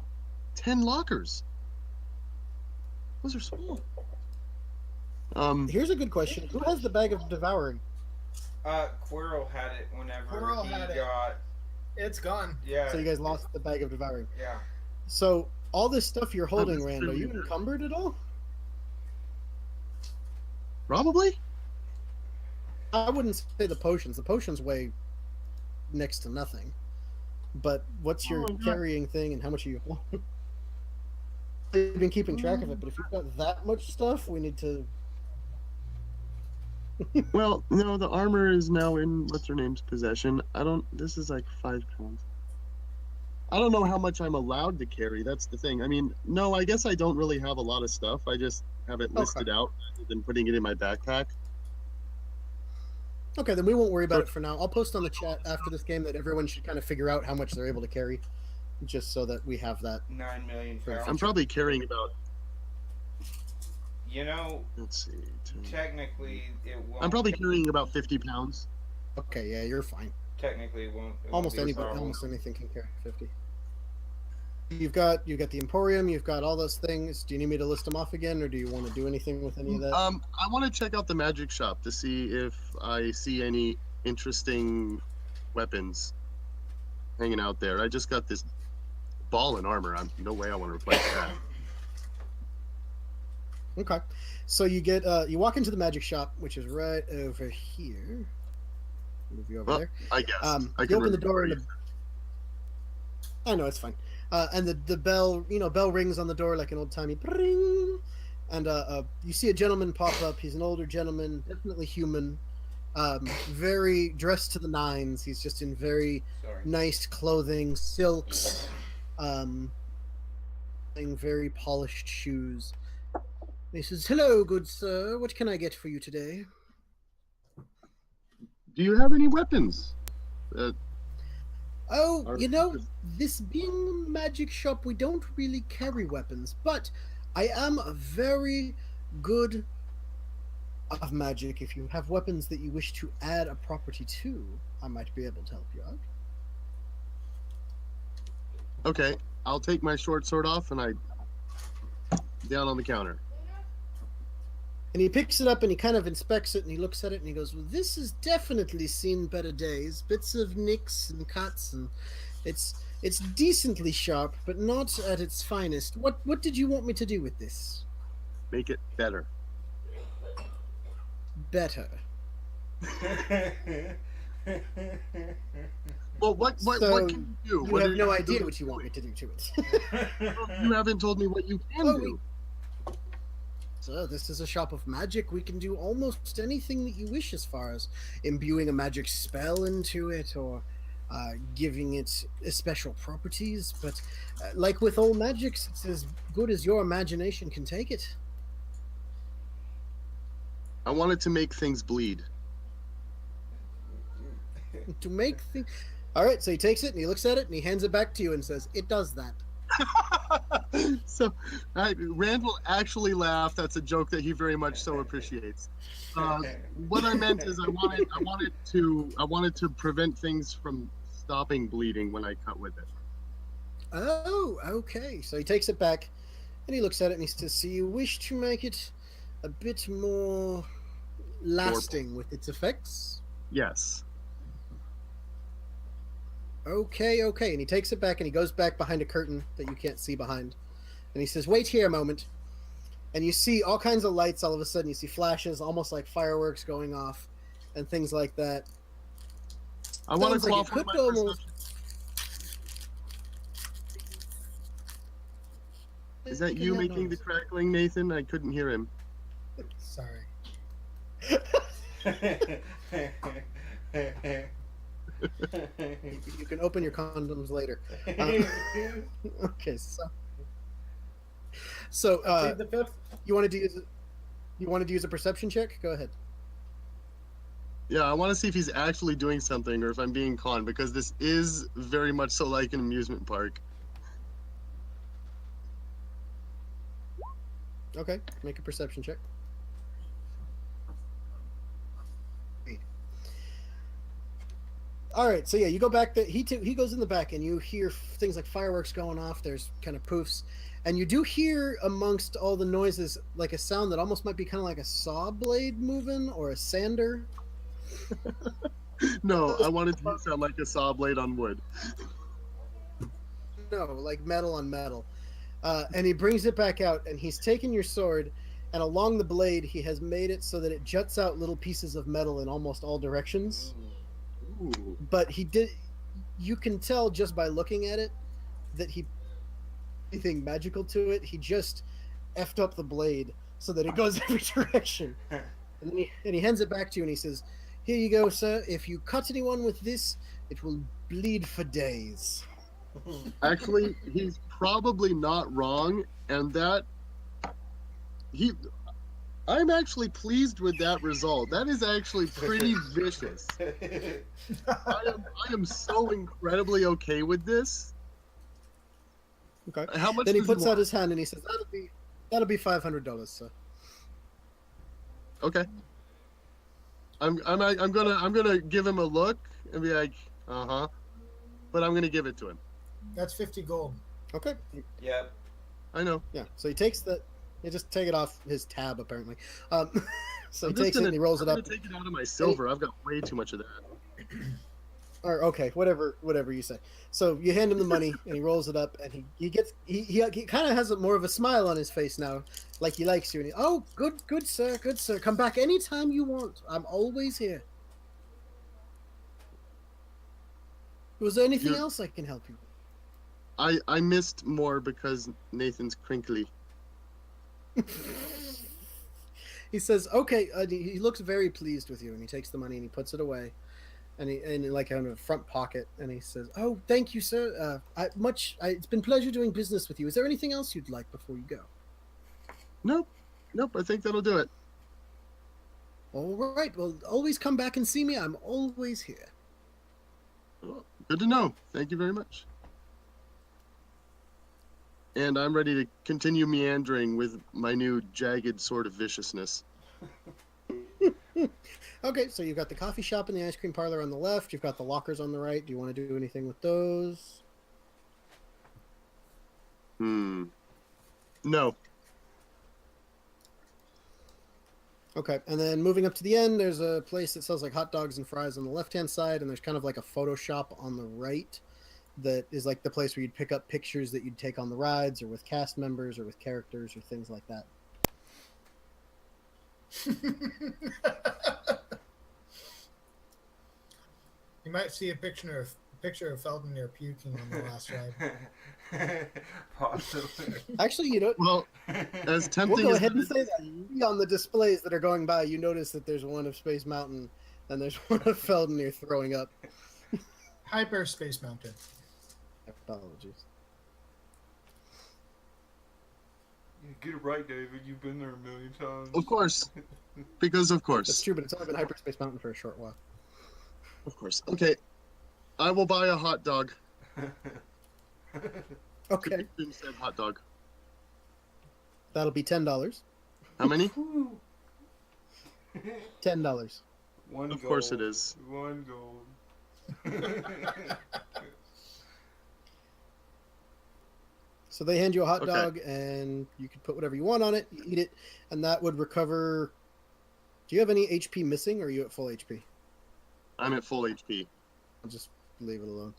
10 lockers. Those are small. Here's a good question. Who has the bag of devouring? Quirrell had it whenever Quirrell he had it. got. It's gone. Yeah. So you guys lost the bag of devouring. Yeah. So all this stuff you're holding, this Rand, are you really- encumbered at all? Probably. I wouldn't say the potions. The potions weigh next to nothing. But what's your Oh, God. carrying thing and how much are you? I've been keeping track of it, but if you've got that much stuff, we need to. Well, no, the armor is now in what's her name's possession. I don't. This is like 5 pounds. I don't know how much I'm allowed to carry. That's the thing. I mean, no, I guess I don't really have a lot of stuff. I just have it listed out rather than putting it in my backpack. Okay, then we won't worry about it for now. I'll post on the chat after this game that everyone should kind of figure out how much they're able to carry, just so that we have that. 9 million For- pounds. I'm probably carrying about. You know, Let's see. 10. technically it won't. I'm probably carrying about 50 pounds. Okay, yeah, you're fine. Technically, it won't. It Almost won't be a anybody, problem. almost anything can carry 50. You've got the Emporium. You've got all those things. Do you need me to list them off again, or do you want to do anything with any of that? I want to check out the magic shop to see if I see any interesting weapons hanging out there. I just got this ball and armor. I'm no way I want to replace that. Okay, so you get you walk into the magic shop, which is right over here. Move you over Well, there. I guess. I You can open the door, remember. and I know it's fine. And the bell, bell rings on the door like an old timey ring. And you see a gentleman pop up. He's an older gentleman, definitely human, very dressed to the nines. He's just in very Sorry. nice clothing, silks, wearing very polished shoes. He says, "Hello, good sir. What can I get for you today?" Do you have any weapons? Oh, Are- this being a magic shop, we don't really carry weapons, but I am a very good of magic. If you have weapons that you wish to add a property to, I might be able to help you out. Okay, I'll take my short sword off and I down on the counter. And he picks it up and he kind of inspects it and he looks at it and he goes, "Well, this has definitely seen better days. Bits of nicks and cuts, and it's decently sharp, but not at its finest. What did you want me to do with this? Make it better. Better." Well, what So can you do? You What have are no you idea doing? what you want me to do to it. You haven't told me what you can Oh, do. So this is a shop of magic. We can do almost anything that you wish as far as imbuing a magic spell into it or giving it special properties. But like with all magics, it's as good as your imagination can take it. I wanted to make things bleed. To make things... All right, so he takes it and he looks at it and he hands it back to you and says, "It does that." So, Randall actually laughed. That's a joke that he very much so appreciates. What I meant is, I wanted to prevent things from stopping bleeding when I cut with it. Oh, okay. So he takes it back and he looks at it and he says, "So you wish to make it a bit more lasting with its effects?" Yes. Okay. And he takes it back and he goes back behind a curtain that you can't see behind. And he says, "Wait here a moment." And you see all kinds of lights all of a sudden. You see flashes, almost like fireworks going off and things like that. I want to Sounds like it qualify could my almost... perception. Is that you making the crackling, Nathan? I couldn't hear him. Sorry. You can open your condoms later. Okay, so Plead the fifth. you wanted to use a perception check? Go ahead. Yeah, I want to see if he's actually doing something or if I'm being conned, because this is very much so like an amusement park. Okay, make a perception check. All right, so yeah, you go back. He goes in the back, and you hear things like fireworks going off. There's kind of poofs, and you do hear amongst all the noises like a sound that almost might be kind of like a saw blade moving or a sander. No, I wanted to sound like a saw blade on wood. No, like metal on metal. And he brings it back out, and he's taken your sword, and along the blade, he has made it so that it juts out little pieces of metal in almost all directions. Ooh. But you can tell just by looking at it that anything magical to it. He just effed up the blade so that it goes every direction. And he hands it back to you and he says, "Here you go, sir. If you cut anyone with this, it will bleed for days." Actually, he's probably not wrong, and I'm actually pleased with that result. That is actually pretty vicious. I am so incredibly okay with this. Okay. How much? Then he does puts want? out his hand and he says, "That'll be $500, sir." Okay. I'm gonna give him a look and be like, but I'm gonna give it to him. That's 50 gold. Okay. Yep. I know. Yeah. So he takes he just take it off his tab apparently. So I'm he just takes it and he rolls it I'm up. gonna take it out of my silver. I've got way too much of that. Or okay, whatever you say. So you hand him the money and he rolls it up and he kind of has more of a smile on his face now, like he likes you. And "Oh, good sir, come back anytime you want. I'm always here. Was there anything else I can help you with?" I missed more because Nathan's crinkly. He says, "Okay." He looks very pleased with you, and he takes the money and he puts it away, and like in a front pocket, and he says, "Oh, thank you, sir. It's been a pleasure doing business with you. Is there anything else you'd like before you go?" Nope. I think that'll do it. All right. Well, always come back and see me. I'm always here. Well, good to know. Thank you very much. And I'm ready to continue meandering with my new jagged sword of viciousness. Okay, so you've got the coffee shop and the ice cream parlor on the left. You've got the lockers on the right. Do you want to do anything with those? No. Okay, and then moving up to the end, there's a place that sells like hot dogs and fries on the left-hand side, and there's kind of like a photo shop on the right that is like the place where you'd pick up pictures that you'd take on the rides or with cast members or with characters or things like that. You might see a picture of Felton near puking on the last ride. Possibly. Actually, you know, Well, as tempting we'll go as ahead and that say is- that. You see on the displays that are going by, you notice that there's one of Space Mountain and there's one of Felton near throwing up. Hyperspace Mountain. Apologies. Get it right, David. You've been there a million times. Of course. Because of That's course. true, but it's only been Hyperspace Mountain for a short while. Of course. Okay. I will buy a hot dog. Okay, Jim said hot dog. that'll be $10. How many? $10. One Of gold. course it is. One gold. So they hand you a hot Okay. dog, and you can put whatever you want on it. You eat it, and that would recover. Do you have any HP missing, or are you at full HP? I'm at full HP. I'll just leave it alone.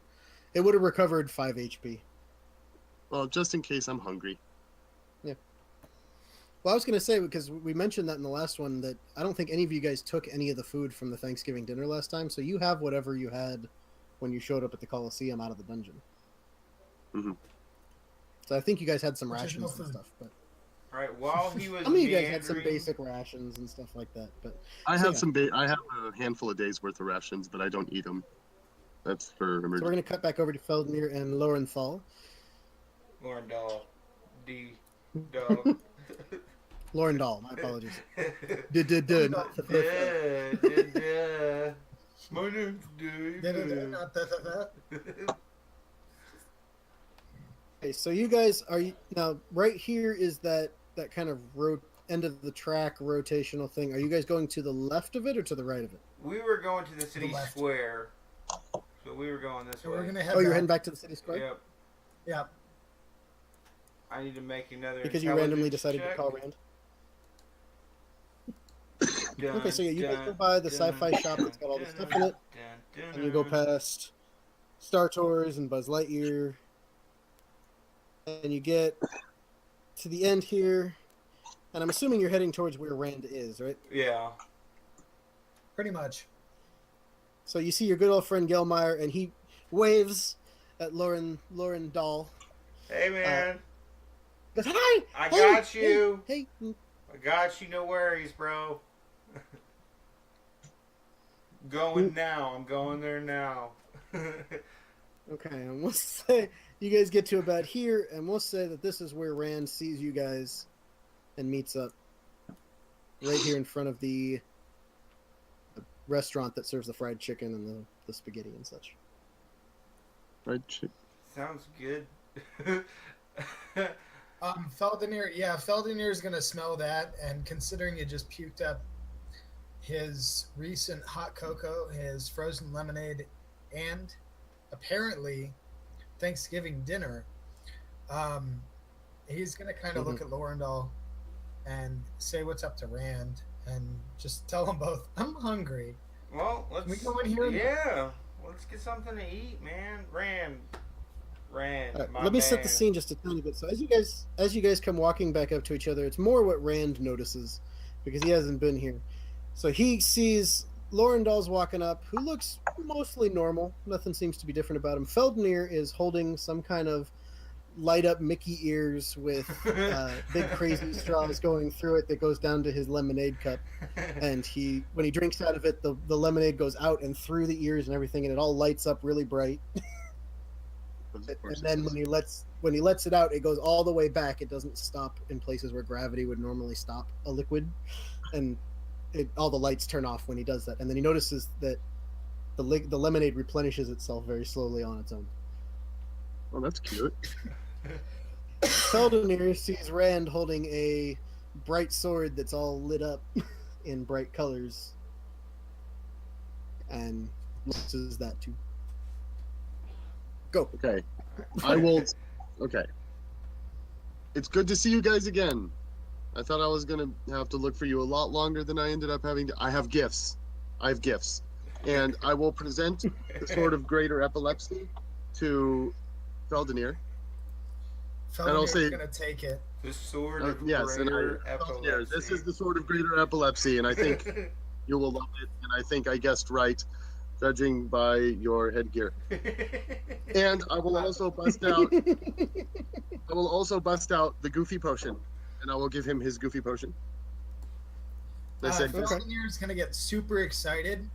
It would have recovered 5 HP. Well, just in case I'm hungry. Well, I was going to say, because we mentioned that in the last one, that I don't think any of you guys took any of the food from the Thanksgiving dinner last time, so you have whatever you had when you showed up at the Coliseum out of the dungeon. Mhm. So I think you guys had some Which is no rations and food. stuff. But Right, while he was some of you guys had some meandering- basic rations and stuff like that. But I So, have yeah. I have a handful of days worth of rations, but I don't eat them. That's for So we're emergency. going to cut back over to Feldmir and Lorenthal. Lauren Dahl. D. Dog. Lorendal, my apologies. Not the My name's David. Not that. Okay, so you guys are now right here is that kind of end of the track rotational thing. Are you guys going to the left of it or to the right of it? We were going to the city left. square. So we were going this So way. we're gonna head. Oh, you're back. heading back to the city square Yep. Yeah. I need to make another because you randomly intelligence decided to check. call Rand. Dun, Okay, so yeah, you guys dun, go by the dun, sci-fi shop that's got all the dun, stuff in it, dun, and you go dun. past Star Tours and Buzz Lightyear, and you get to the end here. And I'm assuming you're heading towards where Rand is, right? Yeah. Pretty much. So you see your good old friend Gelmeyer, and he waves at Lauren Dahl. Hey man, Goes, hi! I hey, got you. Hey, I got you. No worries, bro. Going now. I'm going there now. Okay, and we'll say you guys get to about here, and we'll say that this is where Rand sees you guys and meets up. Right here in front of the restaurant that serves the fried chicken and the spaghetti and such. Right? Sounds good. Feldinir is gonna smell that, and considering he just puked up his recent hot cocoa, his frozen lemonade, and apparently Thanksgiving dinner, he's gonna kind of look at Lorendal and say what's up to Rand, and just tell them both, "I'm hungry." Well, let's. We go in here now. Yeah, let's get something to eat, man. Rand. All right, my let me set the man. scene just a tiny bit. So as you guys come walking back up to each other, it's more what Rand notices because he hasn't been here. So he sees Lorendal's walking up, who looks mostly normal. Nothing seems to be different about him. Feldnir is holding some kind of light up Mickey ears with big crazy straws going through it that goes down to his lemonade cup. And when he drinks out of it, the lemonade goes out and through the ears and everything, and it all lights up really bright. Of And course then it when he lets it out, it goes all the way back. It doesn't stop in places where gravity would normally stop a liquid, and all the lights turn off when he does that. And then he notices that the lemonade replenishes itself very slowly on its own. Well, that's cute. Feldonir sees Rand holding a bright sword that's all lit up in bright colors and loses that too. Go. Okay. I will. Okay. It's good to see you guys again. I thought I was gonna have to look for you a lot longer than I ended up having to. I have gifts. And I will present the Sword of Greater Epilepsy to Feldinir. I'll Felonier's say- gonna take it. The sword of yes, and greater Feldinir, epilepsy. this is the Sword of Greater Epilepsy, and I think you will love it. And I think I guessed right, judging by your headgear. And I will also bust out. I will also bust out the Goofy potion, and I will give him his Goofy potion. I said, okay. Felonier's gonna get super excited,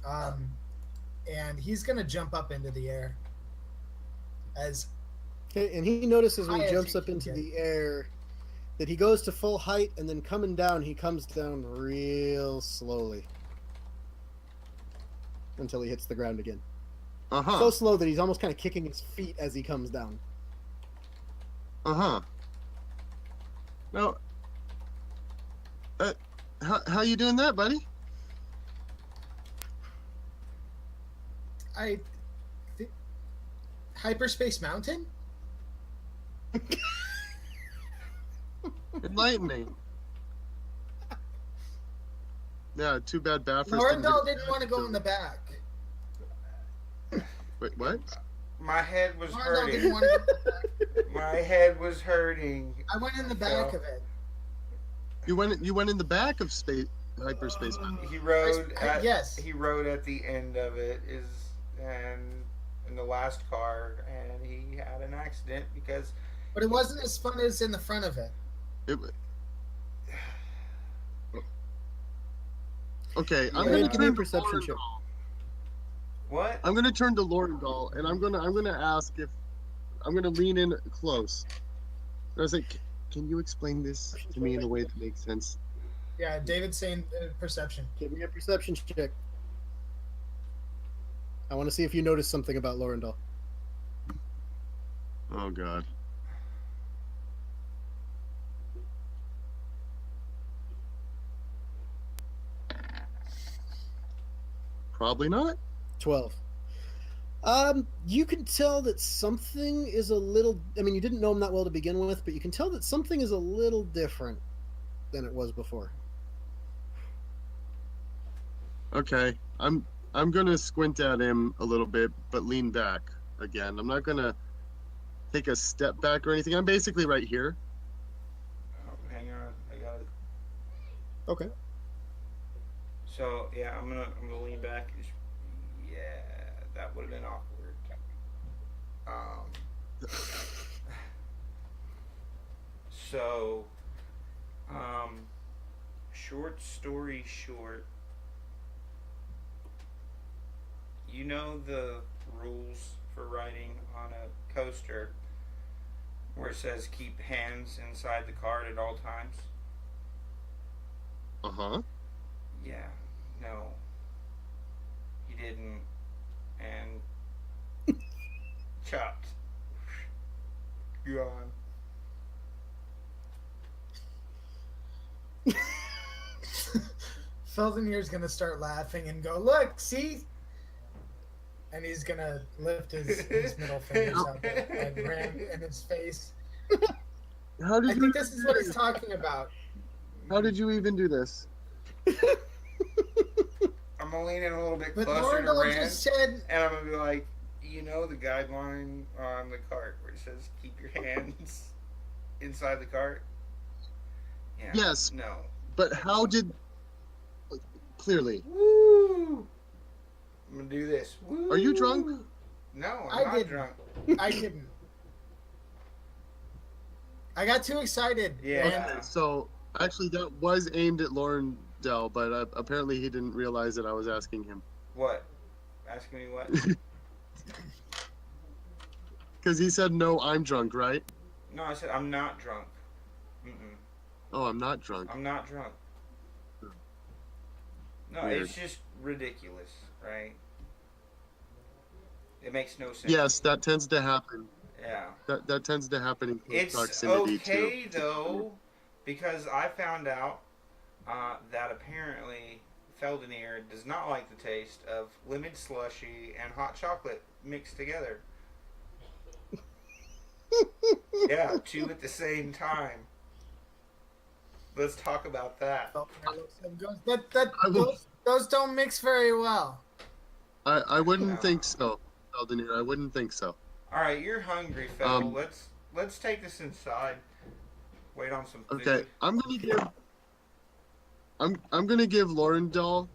and he's gonna jump up into the air. As Okay, and he notices when High he as jumps he up can into get. the air that he goes to full height, and then coming down, he comes down real slowly until he hits the ground again. So slow that he's almost kind of kicking his feet as he comes down. Now, how you doing that, buddy? Hyperspace Mountain. Enlightening. Yeah, too bad Baffert. Lorendal didn't want to go in the back. Wait, what? My head was Lorendal didn't hurting. want to go in the back. My head was hurting. I went in the back of it. You went in the back of hyperspace mountain. He rode at yes. He rode at the end of it and in the last car, and he had an accident because. But it wasn't as fun as in the front of it. Okay, I'm Yeah, gonna give me a turn to perception check. Lorendal. What? I'm gonna turn to Lorendal, and I'm gonna ask if I'm gonna lean in close. And I was like, can you explain this to me in a way that makes sense? Yeah, David's saying perception. Give me a perception check. I want to see if you notice something about Lorendal. Oh God. Probably not. 12. You can tell that something is a little. I mean, you didn't know him that well to begin with, but you can tell that something is a little different than it was before. Okay, I'm gonna squint at him a little bit, but lean back again. I'm not gonna take a step back or anything. I'm basically right here. Oh, hang on, I got it. Okay. So yeah, I'm gonna lean back. Yeah, that would have been awkward. So, short story short, you know the rules for riding on a coaster where it says keep hands inside the cart at all times? Uh-huh. Yeah, no. He didn't. And chopped. Gone. Feldenier's gonna start laughing and go, "Look, see," and he's gonna lift his middle fingers up and ram in his face. How I did you? think this is what he's talking about. How did you even do this? I'm gonna lean in a little bit But closer to Lorendal Rand, just said, and I'm gonna be like, you know the guideline on the cart where it says keep your hands inside the cart? Yeah. Yes. No. But how did? Clearly. Woo! I'm gonna do this. Woo! Are you drunk? No, I I'm not didn't. drunk. I didn't. I got too excited. Yeah. And So actually, that was aimed at Lorendal, but apparently he didn't realize that I was asking him. What? Asking me what? Because he said, "No, I'm drunk," right? No, I said I'm not drunk. Mm-mm. Oh, I'm not drunk. I'm not drunk. No, Weird. it's just ridiculous, right? It makes no sense. Yes, that tends to happen. Yeah. That tends to happen in close It's proximity okay too. though, because I found out that apparently Feldenier does not like the taste of lemon slushy and hot chocolate mixed together. Yeah, two at the same time. Let's talk about that. Feldner looks and goes, that I, would, those don't mix very well. I wouldn't No. think so, Eldonir. I wouldn't think so. All right, you're hungry, Fel. Um, Let's take this inside. Wait on some food. Okay, I'm gonna give Lorendal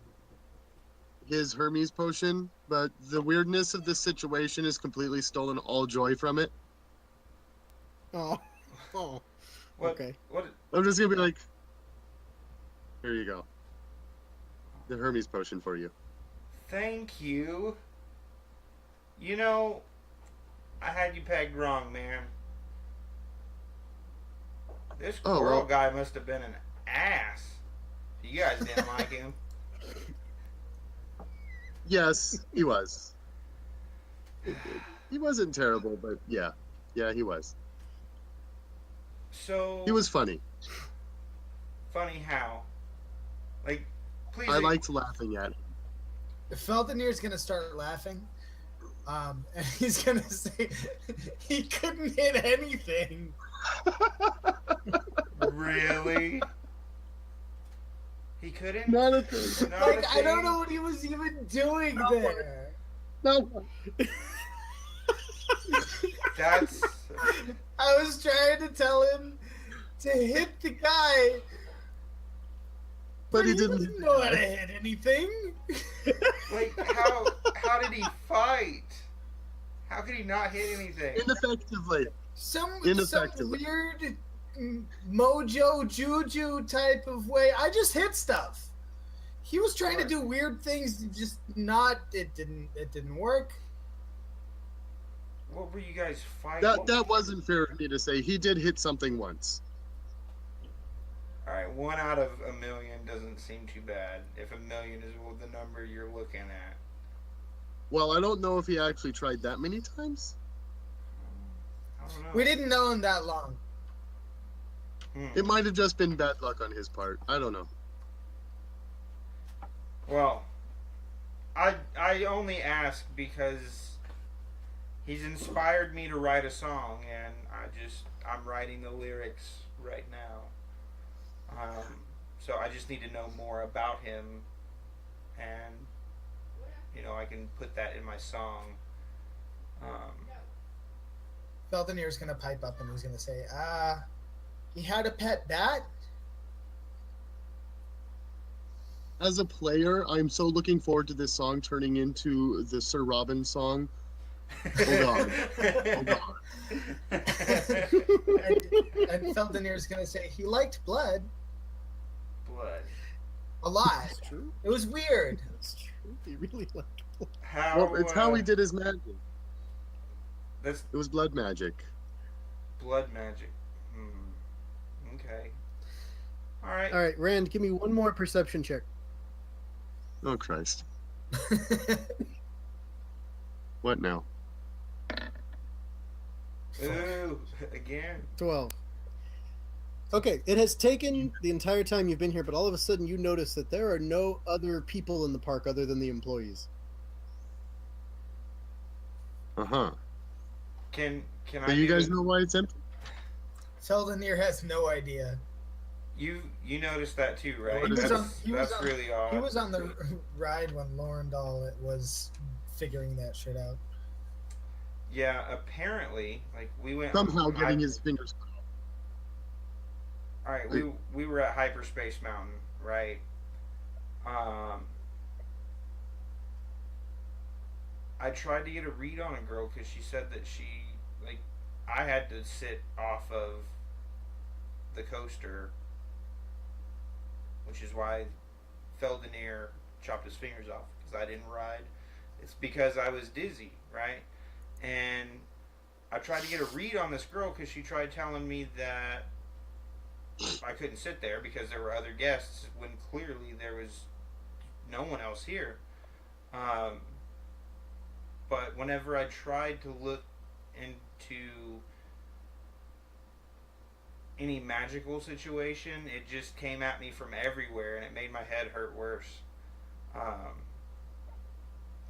his Hermes potion, but the weirdness of this situation has completely stolen all joy from it. Oh. Oh. What, Okay. What? I'm just gonna be like, here you go, the Hermes potion for you. Thank you. You know, I had you pegged wrong, man. This Oh, squirrel well. guy must have been an ass. You guys didn't like him. Yes, he was. He wasn't terrible, but yeah, he was. So He was funny. funny how? Like, please. I liked laughing at him. Feldenier's gonna start laughing, and he's gonna say he couldn't hit anything. Really? He couldn't. Not a thing. Not a Like I don't thing? know what he was even doing there. No. That's I was trying to tell him to hit the guy, But he didn't. doesn't know how to hit anything. like how did he fight? How could he not hit anything? Ineffectively. Some Ineffectively. weird mojo juju type of way. I just hit stuff. He was trying to do weird things, just not. It didn't work. What were you guys fighting? That wasn't fair of me to say. He did hit something once. All right, 1 out of a million doesn't seem too bad. If a million is the number you're looking at. Well, I don't know if he actually tried that many times. I don't know. We didn't know him that long. It might have just been bad luck on his part. I don't know. Well, I only ask because he's inspired me to write a song, and I'm writing the lyrics right now. So I just need to know more about him, and I can put that in my song. Feldenier's gonna pipe up and he's gonna say, he had a pet bat? As a player, I'm so looking forward to this song turning into the Sir Robin song. Hold on. Hold on. And Feldenier's gonna say, he liked blood Blood. a lot. That's true. It was weird. That's true. He really liked blood. How? Well, it's how he did his magic. That's It was blood magic. blood magic. Okay. All right. All right, Rand, give me one more perception check. Oh, Christ. What now? Ooh, again. 12. Okay, it has taken the entire time you've been here, but all of a sudden you notice that there are no other people in the park other than the employees. Uh-huh. Can So I? you do guys the- know why it's empty? Feldenier has no idea. You noticed that too, right? He was That's, on- he was that's on- really odd. He was on the ride when Lorendal was figuring that shit out. Yeah, apparently, like we went Somehow on getting his fingers cut off. All right, we were at Hyperspace Mountain, right? I tried to get a read on a girl because she said that I had to sit off of the coaster, which is why Feldenier chopped his fingers off because I didn't ride. It's because I was dizzy, right? And I tried to get a read on this girl because she tried telling me that I couldn't sit there because there were other guests when clearly there was no one else here. But whenever I tried to look into any magical situation, it just came at me from everywhere and it made my head hurt worse. Um,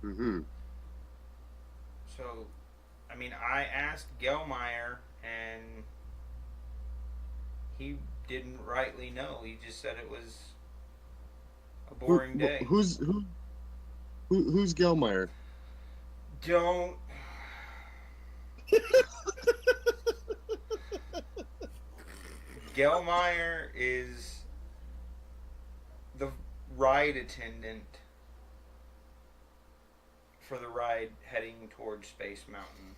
Mm-hmm. so, I mean, I asked Gelmeyer, and he didn't rightly know. He just said it was a Who, boring day. who's Gelmeyer? Don't. Gelmeyer is the ride attendant for the ride heading towards Space Mountain.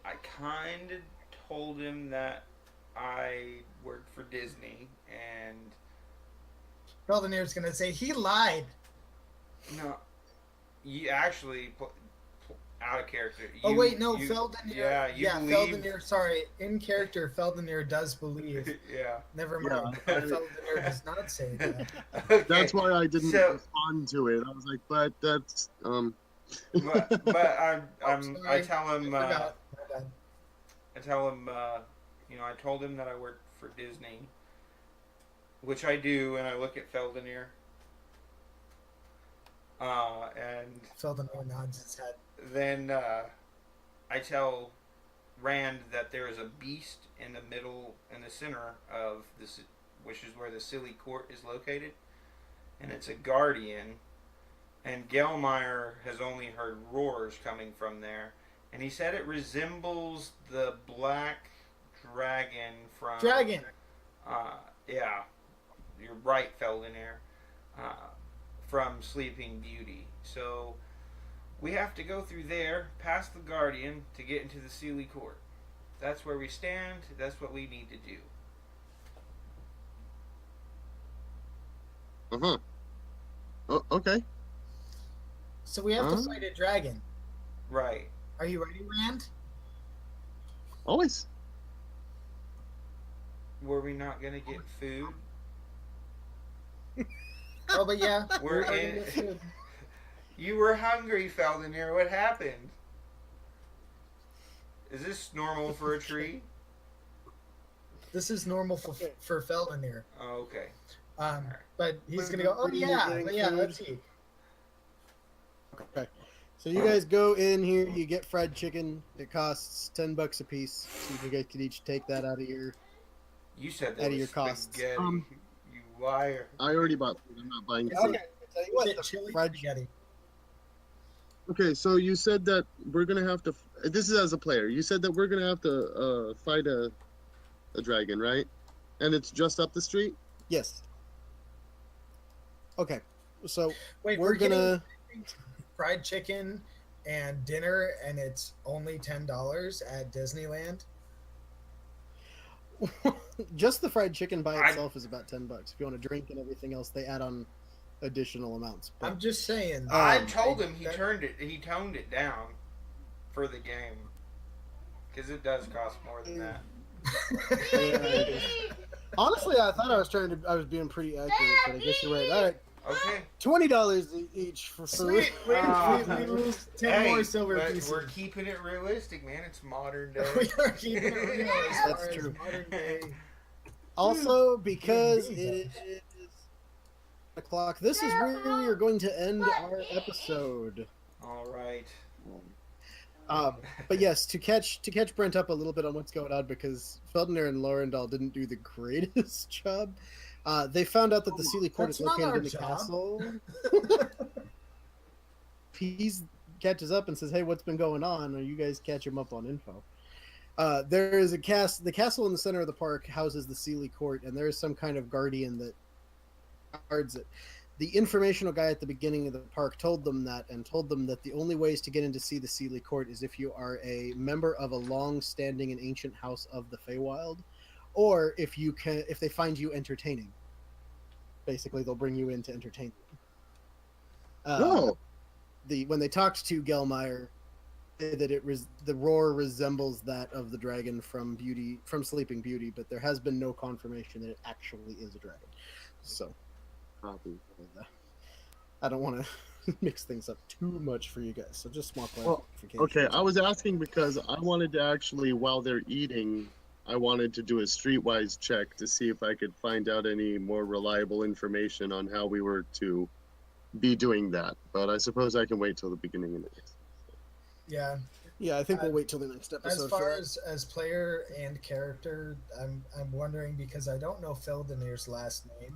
I kind of told him that I worked for Disney, and Feldenier's gonna say he lied. no, you actually out of character. Oh You- wait, no, you- Feldenier. Yeah, you yeah, believe. Feldenier. Sorry, in character, Feldenier does believe. Yeah. Never Yeah, mind. I- Feldenier does not say that. Okay. That's why I didn't So- respond to it. I was like, but that's but I sorry. tell him I forgot. My bad. I tell him I told him that I worked for Disney, which I do, and I look at Feldenier, and Feldenier nods his head. then I tell Rand that there is a beast in the center of this, which is where the silly court is located, and it's a guardian. And Gelmeyer has only heard roars coming from there, and he said it resembles the black dragon from Dragon. Yeah, you're right, Feldenier. From Sleeping Beauty. So we have to go through there, past the Guardian, to get into the Sealy Court. That's where we stand. That's what we need to do. uh-huh. Oh, okay. So we have to fight a dragon. Right. Are you ready, Rand? Always. Were we not gonna get food? Oh, but yeah. We're gonna in. get food. You were hungry, Feldenier. What happened? Is this normal for a tree? This is normal for Feldenier. Oh, okay. But he's gonna go. Oh yeah, but yeah. Let's eat. Okay. So you guys go in here, you get fried chicken. It costs $10 a piece. So you guys can each take that out of your. You said that Out of was your costs. spaghetti. You liar. I already bought food. I'm not buying food. Okay. Tell you what, Is it the chili fried spaghetti? Okay, so you said that we're gonna have to. This is as a player. You said that we're gonna have to fight a dragon, right? And it's just up the street. Yes. Okay. So Wait, we're gonna. getting fried chicken and dinner, and it's only $10 at Disneyland. Just the fried chicken by I- itself is about $10. If you want to drink and everything else, they add on additional amounts. But I'm just saying. I Um, told him he that- toned it down for the game because it does cost more than that. honestly, I thought I was being pretty accurate, but I guess you're right. All right, Okay. $20 each for food. Sweet, we lose 10 Hey, more silver but pieces. we're keeping it realistic, man. It's modern day. We are keeping it real as far That's as true. modern day. Also, because Indeed. it is o'clock, this is where we are going to end our episode. All right. But yes, to catch Brent up a little bit on what's going on, because Feldner and Laurendal didn't do the greatest job. They found out that the Sealy Court is That's not located our in the job. castle. He catches up and says, "Hey, what's been going on?" Or you guys catch him up on info. There is the castle in the center of the park houses the Sealy Court, and there is some kind of guardian that guards it. The informational guy at the beginning of the park told them that the only ways to get in to see the Sealy Court is if you are a member of a long-standing and ancient house of the Feywild, or if they find you entertaining. Basically, they'll bring you in to entertain them. Oh, When they talked to Gelmeyer, that the roar resembles that of the dragon from Sleeping Beauty, but there has been no confirmation that it actually is a dragon. So copy. I don't want to mix things up too much for you guys. So just small Well, clarification. Okay, I was asking because I wanted to actually, while they're eating, I wanted to do a streetwise check to see if I could find out any more reliable information on how we were to be doing that. But I suppose I can wait till the beginning of the next. Yeah. Yeah, I think we'll Uh, wait till the next As episode for far that. as player and character, I'm wondering because I don't know Feldenir's last name.